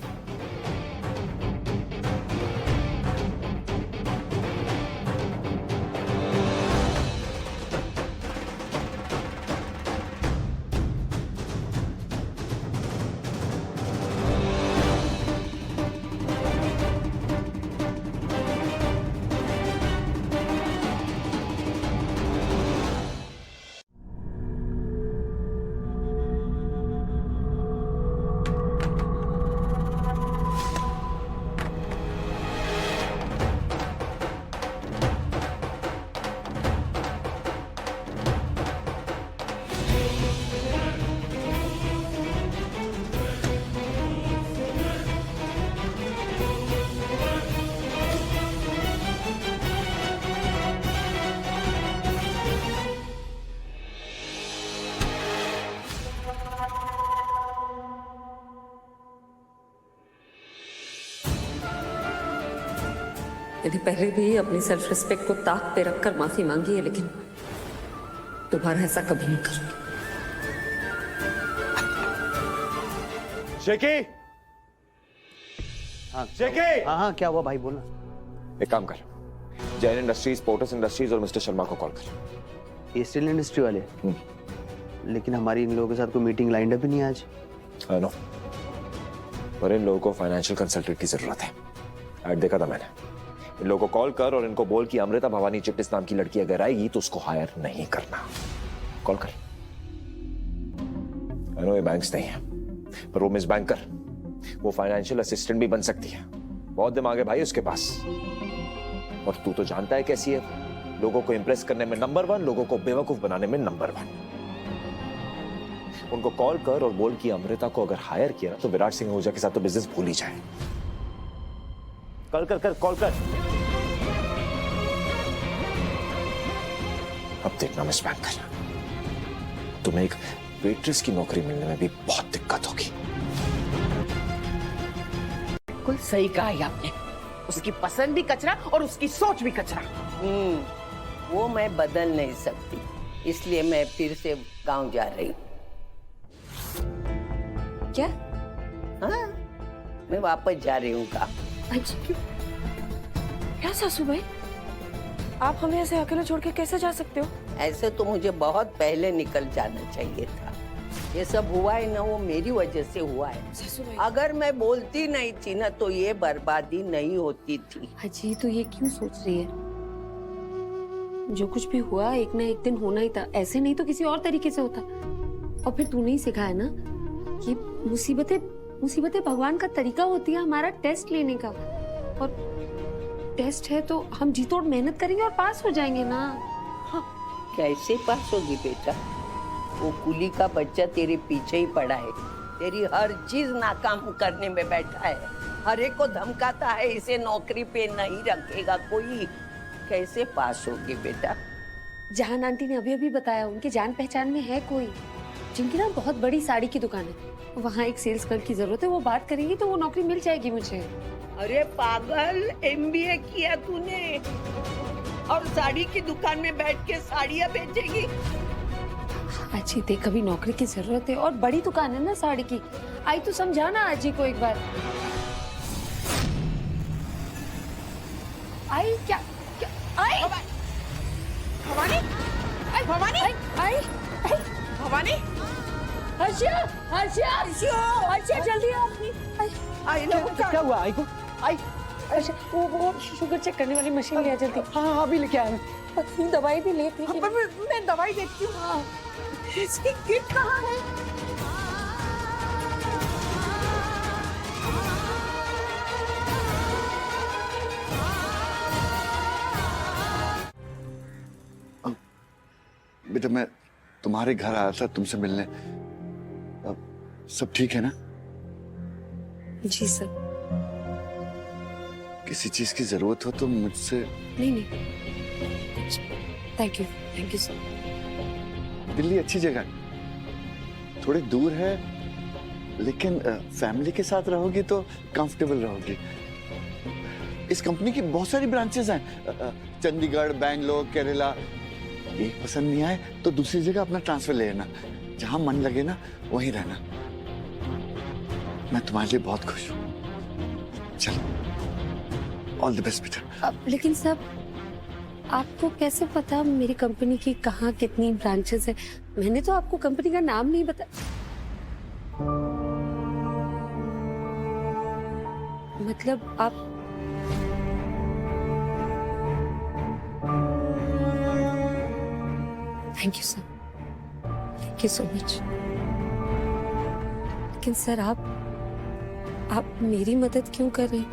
[SPEAKER 2] मैंने पहले भी अपनी सेल्फ रिस्पेक्ट को ताक पे रखकर माफी मांगी है, लेकिन दोबारा ऐसा कभी नहीं करूंगी।
[SPEAKER 1] शेकी।
[SPEAKER 6] हाँ
[SPEAKER 1] शेकी।
[SPEAKER 6] हाँ क्या हुआ भाई, बोलना।
[SPEAKER 1] एक काम कर, जैन इंडस्ट्रीज, पोर्टस इंडस्ट्रीज और मिस्टर शर्मा को कॉल कर।
[SPEAKER 6] ये स्टील इंडस्ट्री वाले? लेकिन हमारी इन लोगों के साथ कोई मीटिंग लाइंड अप ही नहीं आज।
[SPEAKER 1] नो, पर इन लोगों को फाइनेंशियल कंसल्टेंट की जरूरत है। ऐड देखा था मैंने। इन लोगों को कॉल कर और इनको बोल कि अमृता भवानी चिट्टिस नाम की लड़की अगर आएगी तो उसको हायर नहीं करना। कॉल कर। आई नो ये बैंक्स नहीं है, पर वो मिस बैंकर, वो फाइनेंशियल असिस्टेंट भी बन सकती है। बहुत दिमाग है भाई उसके पास। और तू तो जानता है कैसी है, लोगों को इंप्रेस करने में नंबर 1, लोगों को बेवकूफ बनाने में नंबर 1। उनको कॉल कर और बोल कि अमृता को अगर हायर किया तो विराट सिंह आहूजा के साथ तो बिजनेस भूल ही जाए। कॉल कर कॉल कर। अब देखना मिस बैंकर, तुम्हें एक वेट्रेस की नौकरी मिलने में भी बहुत दिक्कत होगी।
[SPEAKER 8] बिल्कुल सही कहा है आपने। उसकी पसंद भी कचरा और उसकी सोच भी कचरा।
[SPEAKER 11] वो मैं बदल नहीं सकती, इसलिए मैं फिर से गांव जा रही हूँ।
[SPEAKER 2] क्या?
[SPEAKER 11] हाँ, मैं वापस जा रही हूँ गांव।
[SPEAKER 3] क्या सासू भाई, आप हमें ऐसे अकेले छोड़ के कैसे जा सकते हो?
[SPEAKER 11] ऐसे तो मुझे बहुत पहले निकल जाना चाहिए था। ये सब हुआ है ना, वो मेरी वजह से हुआ है। अगर मैं बोलती नहीं थी ना तो ये बर्बादी नहीं होती थी।
[SPEAKER 2] अजी तो ये क्यों सोच रही है? जो कुछ भी हुआ एक ना एक दिन होना ही था। ऐसे नहीं तो किसी और तरीके से होता। और फिर तूने ही सिखाया ना कि मुसीबतें भगवान का तरीका होती है हमारा टेस्ट लेने का। और टेस्ट है तो हम जी तोड़ मेहनत करेंगे और पास हो जाएंगे ना।
[SPEAKER 11] हाँ, कैसे पास होगी बेटा? वो कुली का बच्चा तेरे पीछे ही पड़ा है, तेरी हर चीज नाकाम करने में बैठा है, हर एक को धमकाता है इसे नौकरी पे नहीं रखेगा कोई। कैसे पास होगी बेटा?
[SPEAKER 2] जहान आंटी ने अभी अभी बताया उनके जान पहचान में है कोई, जिनकी ना बहुत बड़ी साड़ी की दुकान है। वहाँ एक सेल्स गर्ल की जरूरत है, वो बात करेंगी तो वो नौकरी मिल जाएगी मुझे।
[SPEAKER 11] अरे पागल, MBA किया तूने और साड़ी की दुकान में बैठ के साड़ियाँ बेचेगी?
[SPEAKER 2] अच्छी देख, अभी नौकरी की जरूरत है और बड़ी दुकान है ना साड़ी की। आई तो समझाना आजी को एक बार। आई क्या आई
[SPEAKER 8] भवानी, आई भवानी,
[SPEAKER 2] आई
[SPEAKER 8] भवानी,
[SPEAKER 2] हर्षिया हर्षिया हर्षिया जल्दी आओ।
[SPEAKER 8] आई लोगों का
[SPEAKER 10] हुआ आई को? आई
[SPEAKER 2] अच्छा वो शुगर चेक करने वाली मशीन ले आ जल्दी।
[SPEAKER 10] हाँ अभी लेके आया मैं।
[SPEAKER 2] दवाई भी ले थी।
[SPEAKER 8] मैं दवाई देखती हूँ। इसकी किट कहाँ है?
[SPEAKER 5] बेटा मैं तुम्हारे घर आया था तुमसे मिलने। अब सब ठीक है ना?
[SPEAKER 2] जी सर।
[SPEAKER 5] किसी चीज की जरूरत हो तो मुझसे।
[SPEAKER 2] नहीं थैंक यू सर।
[SPEAKER 5] दिल्ली अच्छी जगह है, थोड़ी दूर है, लेकिन फैमिली के साथ रहोगी तो कंफर्टेबल रहोगी। इस कंपनी की बहुत सारी ब्रांचेस हैं, चंडीगढ़, बैंगलोर, केरला। एक पसंद नहीं आए तो दूसरी जगह अपना ट्रांसफर ले लेना, जहां मन लगे ना वहीं रहना। मैं तुम्हारे लिए बहुत खुश हूँ। चलो, ऑल द बेस्ट बेटा।
[SPEAKER 2] लेकिन सर आपको कैसे पता मेरी कंपनी की कहाँ कितनी ब्रांचेस है? मैंने तो आपको कंपनी का नाम नहीं बताया। मतलब आप thank you sir, thank you so much. लेकिन सर आप मेरी मदद क्यों कर रहे हैं?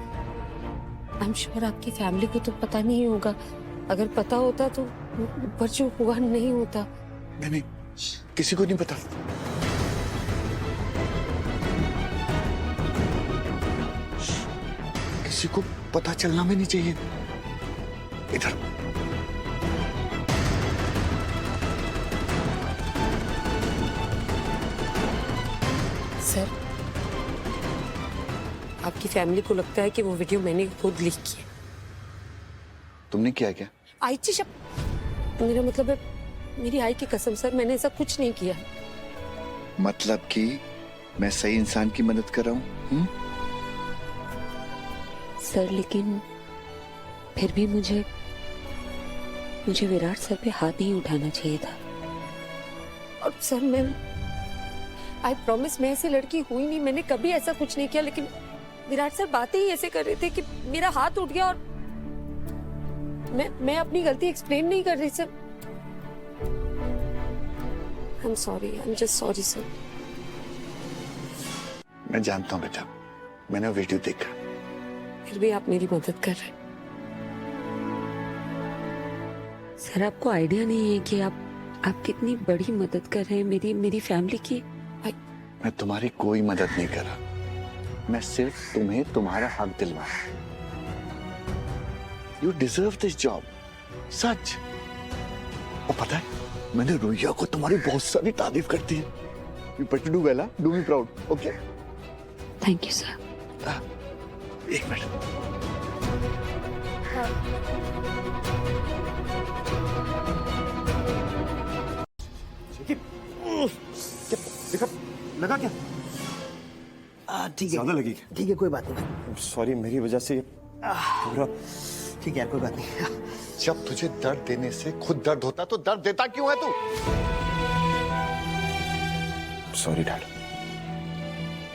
[SPEAKER 2] आई एम श्योर आपकी फैमिली को तो पता नहीं होगा। अगर पता होता तो ऊपर जो हुआ नहीं होता।
[SPEAKER 5] नहीं किसी को नहीं पता। किसी को पता चलना भी नहीं चाहिए। इधर
[SPEAKER 2] सर आपकी फैमिली को लगता है कि वो वीडियो मैंने खुद लीक की है।
[SPEAKER 5] तुमने किया क्या?
[SPEAKER 2] आईची शप, मेरा मतलब है मेरी आई की कसम सर, मैंने ऐसा कुछ नहीं किया।
[SPEAKER 5] मतलब कि मैं सही इंसान की मदद कर रहा हूँ?
[SPEAKER 2] सर लेकिन फिर भी मुझे विराट सर पे हाथ नहीं उठाना चाहिए था। और सर मैं आई प्रॉमिस मैं ऐसी लड़की हुई नहीं, मैंने कभी ऐसा कुछ नहीं किया। लेकिन विराट सर बातें ही ऐसे कर रहे थे कि मेरा हाथ उठ गया और मैं अपनी गलती एक्सप्लेन नहीं कर रही sir. I am sorry, I am just sorry sir.
[SPEAKER 5] मैं जानता हूँ बेटा, मैंने वो वीडियो देखा।
[SPEAKER 2] फिर भी आप मेरी मदद कर रहे हैं सर। आपको आइडिया नहीं है कि आप कितनी बड़ी मदद कर रहे हैं मेरी फैमिली की।
[SPEAKER 5] मैं तुम्हारी कोई मदद नहीं कर रहा, मैं सिर्फ तुम्हें तुम्हारा हक दिलवाया। यू डिजर्व दिस जॉब, सच। और पता है मैंने रोहिया को तुम्हारी बहुत सारी तारीफ करती है। You better do well, do me proud, okay?
[SPEAKER 2] Thank you sir.
[SPEAKER 5] एक मिनट।
[SPEAKER 1] देखा लगा क्या?
[SPEAKER 10] ठीक है,
[SPEAKER 1] ज्यादा लगी?
[SPEAKER 10] ठीक है, कोई बात नहीं।
[SPEAKER 1] सॉरी, मेरी वजह से पूरा।
[SPEAKER 10] ठीक है, कोई बात नहीं।
[SPEAKER 5] जब तुझे दर्द देने से खुद दर्द होता तो दर्द देता क्यों है तू?
[SPEAKER 1] Sorry dad.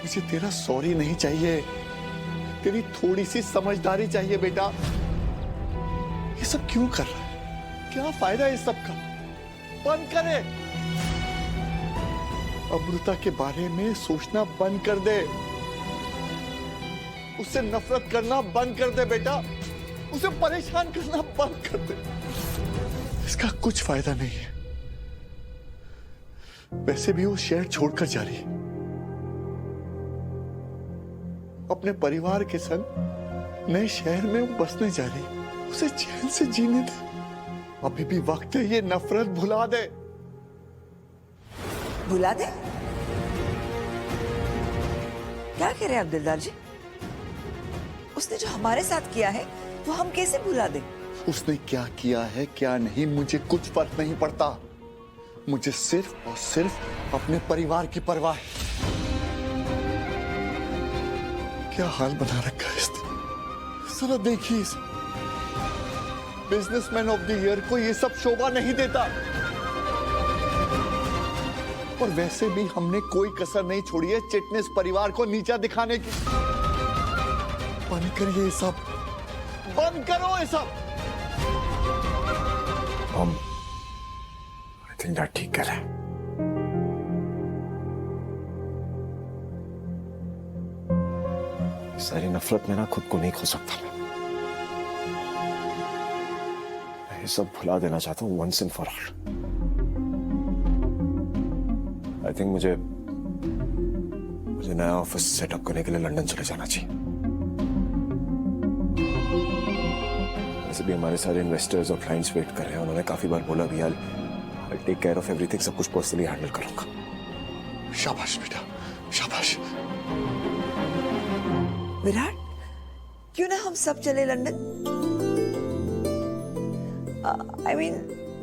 [SPEAKER 5] मुझे तेरा सॉरी नहीं चाहिए, तेरी थोड़ी सी समझदारी चाहिए बेटा। ये सब क्यों कर रहा है? क्या फायदा है इस सब का? बंद करे। अमृता के बारे में सोचना बंद कर दे, उससे नफरत करना बंद कर दे बेटा, उसे परेशान करना बंद कर दे। इसका कुछ फायदा नहीं है। वैसे भी वो शहर छोड़कर जा रही है, अपने परिवार के संग नए शहर में वो बसने जा रही है। उसे चैन से जीने दे। अभी भी वक्त है, ये नफरत भुला दे।
[SPEAKER 4] भुला दे? क्या कह रहे हैं आप दिलदार जी? उसने जो हमारे साथ किया है वो हम कैसे भुला दें?
[SPEAKER 5] उसने क्या किया है क्या नहीं मुझे कुछ फर्क नहीं पड़ता। मुझे सिर्फ और सिर्फ अपने परिवार की परवाह है। क्या हाल बना रखा है इसने। जरा देखिए इसे। बिजनेसमैन ऑफ द ईयर को ये सब शोभा नहीं देता। और वैसे भी हमने कोई कसर नहीं छोड़ी है चिटनेस परिवार को नीचा दिखाने की। बंद करिए ये सब, बंद करो ये सब। हम आई थिंक डैड ठीक कर रहे हैं। सारी नफरत में ना खुद को नहीं खो सकता मैं ये सब भुला देना चाहता हूँ once and for all. I think मुझे नया ऑफिस सेटअप करने के लिए लंदन चले जाना चाहिए। वैसे भी हमारे सारे इन्वेस्टर्स और क्लाइंट्स वेट कर रहे हैं। उन्होंने काफी बार बोला भी यार I take care of everything, सब कुछ पर्सनली हैंडल करूंगा। शाबाश बेटा, शाबाश।
[SPEAKER 4] विराट, क्यों ना हम सब चले लंदन? आई मीन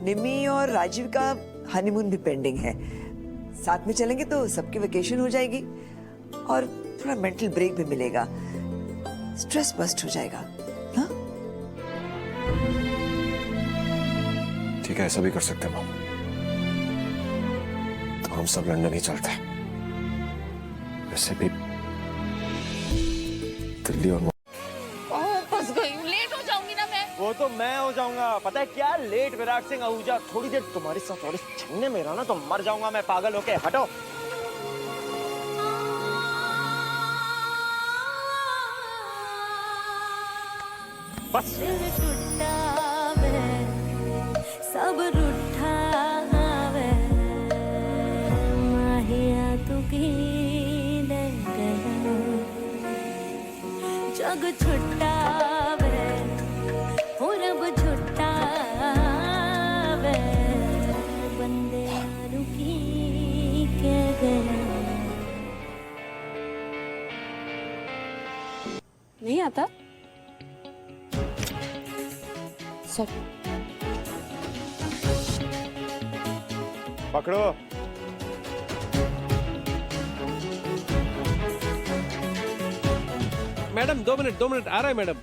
[SPEAKER 4] निम्मी और राजीव का हनीमून भी पेंडिंग है। साथ में चलेंगे तो सबकी वेकेशन हो जाएगी और थोड़ा मेंटल ब्रेक भी मिलेगा, स्ट्रेस बस्ट हो जाएगा। हाँ?
[SPEAKER 1] ठीक है, ऐसा भी कर सकते हैं माम। तो हम सब लंदन ही चलते हैं। वैसे भी दिल्ली और
[SPEAKER 14] फंस गई हूँ, लेट हो जाऊंगी ना मैं।
[SPEAKER 1] वो तो मैं हो जाऊंगा। पता है क्या लेट विराट सिंह आहूजा, थोड़ी देर तुम्हारे साथ और इस छन्ने में रहा ना तो मर जाऊंगा मैं पागल होके। हटो। बस
[SPEAKER 20] सब रूठा वे माहिया तू की जग छुट्टा वे पूरब छुट्टा वे बंदे रुकी के गया।
[SPEAKER 13] नहीं आता सर।
[SPEAKER 1] पकड़ो।
[SPEAKER 15] मैडम 2 मिनट आ रहा है मैडम।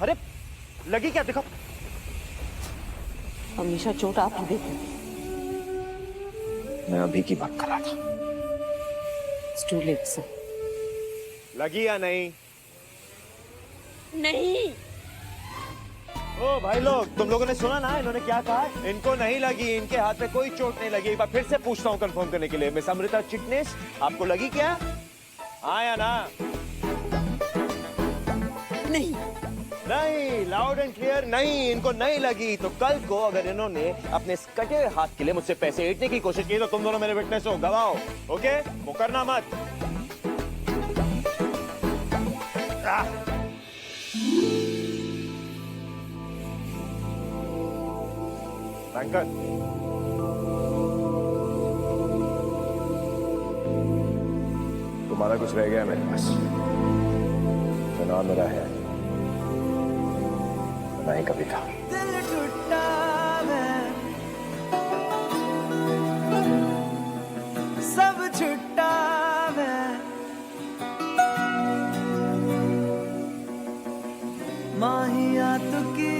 [SPEAKER 1] अरे लगी क्या? दिखाओ।
[SPEAKER 3] हमेशा चोट आप ही देते।
[SPEAKER 1] मैं अभी की बात कर रहा था।
[SPEAKER 3] It's too late, sir.
[SPEAKER 1] लगी या नहीं?
[SPEAKER 14] नहीं।
[SPEAKER 1] ओ भाई लोग, तुम लोगों ने सुना ना इन्होंने क्या कहा? इनको नहीं लगी, इनके हाथ में कोई चोट नहीं लगी। एक बार फिर से पूछता हूँ कंफर्म करने के लिए, मिस अमृता चिटनेस, आपको लगी क्या? हाँ या ना?
[SPEAKER 4] नहीं।
[SPEAKER 1] नहीं, लाउड एंड क्लियर नहीं, इनको नहीं लगी। तो कल को अगर इन्होंने अपने कटे हुए हाथ के लिए मुझसे पैसे ऐंठने की कोशिश की तो तुम दोनों मेरे विटनेस हो, गवाह हो। ओके, मुकरना मत। बैंकर, तुम्हारा कुछ रह गया मेरे पास तो नाम मेरा है ना ही कभी था।
[SPEAKER 20] दिल टूटा सब छुट्टा माहिया तू की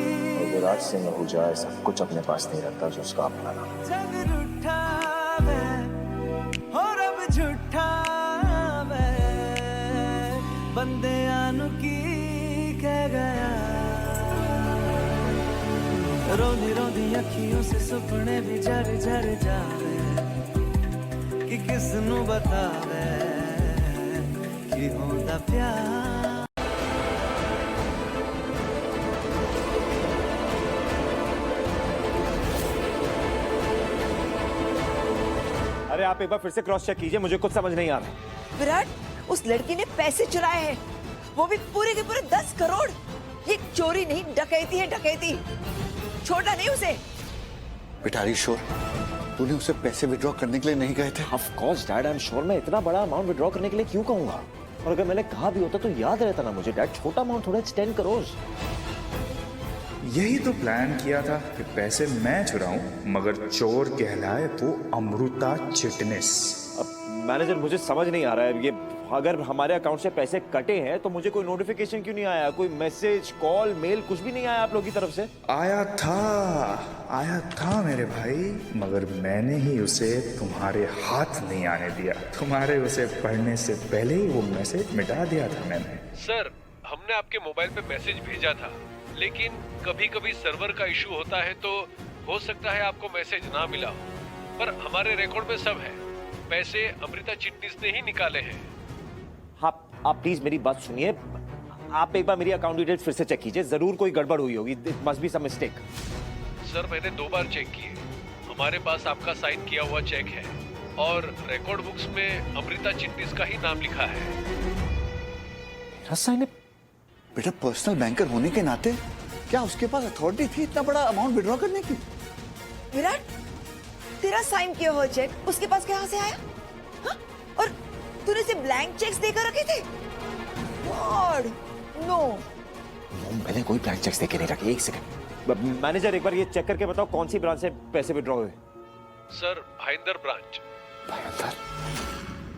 [SPEAKER 1] विराट सिंह आहूजा सब कुछ अपने पास नहीं रखता जो उसका अपना नाम।
[SPEAKER 20] जग रूठा और अब झूठा बंदे आनु की कह गया। रोंदी रोंदी अखियों से सुपने भी झर झर जावे कि किसनू बतावे कि होंदा प्यार।
[SPEAKER 1] अरे आप एक बार फिर से क्रॉस चेक कीजिए, मुझे कुछ समझ नहीं आ रहा।
[SPEAKER 4] विराट, उस लड़की ने पैसे चुराए हैं, वो भी पूरे के पूरे 10 करोड़। ये चोरी नहीं, डकैती है, डकैती। छोड़ना नहीं उसे।
[SPEAKER 5] पिटारी श्योर तूने उसे पैसे विड्रॉ करने के लिए नहीं कहे थे?
[SPEAKER 1] Of course dad, I am sure. मैं इतना बड़ा अमाउंट विड्रॉ करने के लिए क्यों कहूंगा? और अगर मैंने कहा भी होता तो याद रहता ना मुझे। डैड, छोटा अमाउंट थोड़ा, 10 करोड़।
[SPEAKER 17] यही तो प्लान किया था कि पैसे मैं चुराऊं मगर चोर कहलाए वो अमृता चिटनेस।
[SPEAKER 1] अब मैनेजर, मुझे समझ नहीं आ रहा है ये अगर हमारे अकाउंट से पैसे कटे हैं तो मुझे कोई नोटिफिकेशन क्यों नहीं आया? कोई मैसेज, कॉल, मेल कुछ भी नहीं आया आप लोगों की तरफ से?
[SPEAKER 17] आया था मेरे भाई, मगर मैंने ही उसे तुम्हारे हाथ नहीं आने दिया। तुम्हारे उसे पढ़ने से पहले ही वो मैसेज मिटा दिया था मैंने।
[SPEAKER 21] सर, हमने आपके मोबाइल पे मैसेज भेजा था, लेकिन कभी कभी सर्वर का इशू होता है तो हो सकता है आपको मैसेज ना मिला हो, पर हमारे रिकॉर्ड में सब है। पैसे अमृता चिटनीस ने ही निकाले हैं।
[SPEAKER 1] आप प्लीज मेरी बात सुनिए। आप एक बार मेरी अकाउंट डिटेल्स फिर से चेक कीजिए, जरूर कोई गड़बड़ हुई होगी। It must be some mistake.
[SPEAKER 21] Sir, मैंने 2 बार चेक किए, हमारे पास आपका साइन किया हुआ चेक है और रिकॉर्ड बुक्स में अमृता चिटनीस का ही नाम लिखा है।
[SPEAKER 5] बेटा, पर्सनल बैंकर होने के नाते क्या उसके पास अथॉरिटी थी इतना बड़ा अमाउंट विड्रॉ करने की?
[SPEAKER 4] विराट, तेरा साइन किया हुआ चेक उसके पास कहाँ से आया? हाँ? और तूने इसे ब्लैंक चेक्स देकर रखे थे? God, no.
[SPEAKER 1] मैंने कोई ब्लैंक चेक्स देके नहीं रखे। एक सेकंड मैनेजर, एक बार ये चेक करके बताओ कौन सी ब्रांच से पैसे विड्रॉ हुए?
[SPEAKER 21] Sir, Bhayandar branch.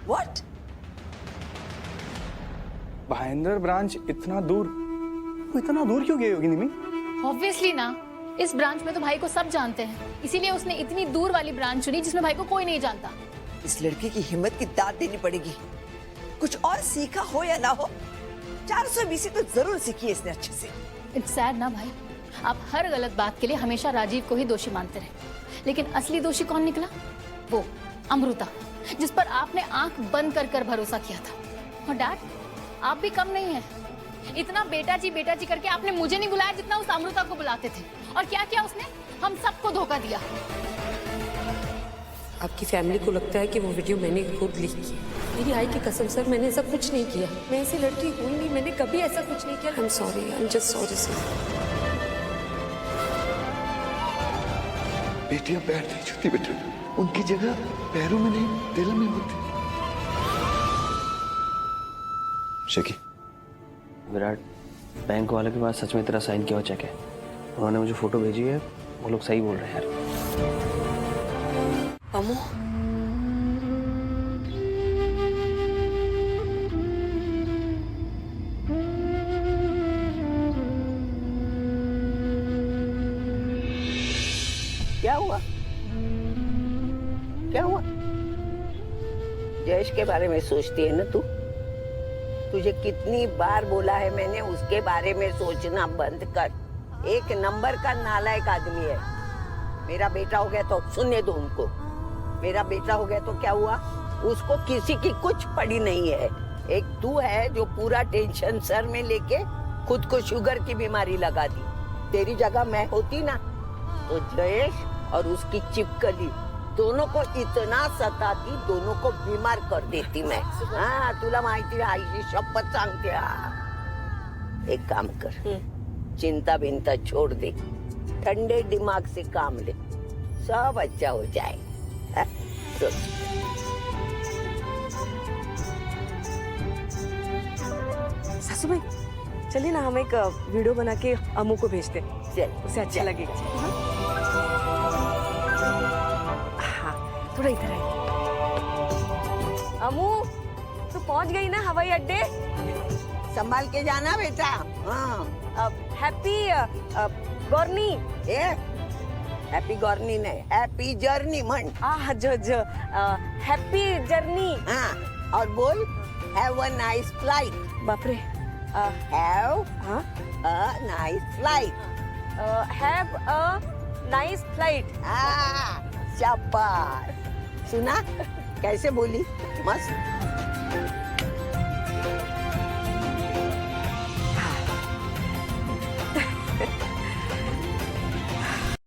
[SPEAKER 4] What?
[SPEAKER 17] Bhayandar branch इतना दूर? वो इतना दूर क्यों गई होगी निमी?
[SPEAKER 18] ऑब्वियसली ना, इस ब्रांच में तो भाई को सब जानते हैं, इसीलिए उसने इतनी दूर वाली ब्रांच चुनी जिसमें भाई को कोई नहीं जानता।
[SPEAKER 4] इस लड़की की हिम्मत की दाद देनी पड़ेगी। कुछ और सीखा हो या ना हो, 420 तो जरूर सीखी है इसने अच्छे से।
[SPEAKER 18] इट्स सैड ना भाई, आप हर गलत बात के लिए हमेशा राजीव को ही दोषी मानते रहे, लेकिन असली दोषी कौन निकला? वो अमृता, जिस पर आपने आंख बंद कर भरोसा किया था। और डैड, आप भी कम नहीं है। इतना बेटा जी करके आपने मुझे नहीं बुलाया जितना उस अमृता को बुलाते थे। और क्या किया उसने? हम सबको धोखा दिया।
[SPEAKER 2] आपकी फैमिली को लगता है कि वो वीडियो मैंने खुद लीक की। मेरी आई की कसम सर, मैंने ऐसा कुछ नहीं किया। मैं ऐसी लड़की हूँ नहीं, मैंने कभी ऐसा कुछ नहीं किया। I am sorry, I am just sorry sir.
[SPEAKER 5] बेटियां पैर नहीं छूती बेटा, उनकी जगह पैरों में नहीं दिल में होती।
[SPEAKER 6] शेखी, विराट, बैंक वाले के पास सच में तेरा साइन किया हुआ चेक है। उन्होंने मुझे फोटो भेजी है, वो लोग सही बोल रहे हैं यार।
[SPEAKER 2] अमू,
[SPEAKER 11] क्या हुआ? क्या हुआ? जयेश के बारे में सोचती है ना तू? तुझे कितनी बार बोला है मैंने उसके बारे में सोचना बंद कर। एक नंबर का नालायक आदमी है। मेरा बेटा हो गया तो सुनने दो उनको। मेरा बेटा हो गया तो क्या हुआ? उसको किसी की कुछ पड़ी नहीं है। एक तू है जो पूरा टेंशन सर में लेके खुद को शुगर की बीमारी लगा दी। तेरी जगह मैं होती ना तो जयेश और उसकी चिपकली दोनों को इतना सताती, दोनों को बीमार कर देती मैं। हाँ, तुला माहिती आहे, आईची शपथ सांगते। एक काम कर, चिंता बिंता छोड़ दे, ठंडे दिमाग से काम ले, सब अच्छा हो जाएगा।
[SPEAKER 3] सासू भाई, चलिए ना हम एक वीडियो बना के अम्मू को भेजते हैं।
[SPEAKER 11] चल,
[SPEAKER 3] उसे अच्छा लगेगा। थोड़ा इधर आइए। अम्मू, तू पहुंच गई ना हवाई अड्डे?
[SPEAKER 11] संभाल के जाना बेटा। हाँ,
[SPEAKER 3] हैप्पी गॉर्नी।
[SPEAKER 11] हैप्पी गॉर्नी नहीं, हैप्पी जर्नी मन।
[SPEAKER 3] Happy journey.
[SPEAKER 11] हाँ, और बोल हैव अ नाइस फ्लाइट।
[SPEAKER 3] बाप रे,
[SPEAKER 11] have a nice flight.
[SPEAKER 3] Have a nice flight.
[SPEAKER 11] शाबाश। सुना कैसे बोली? मस्त।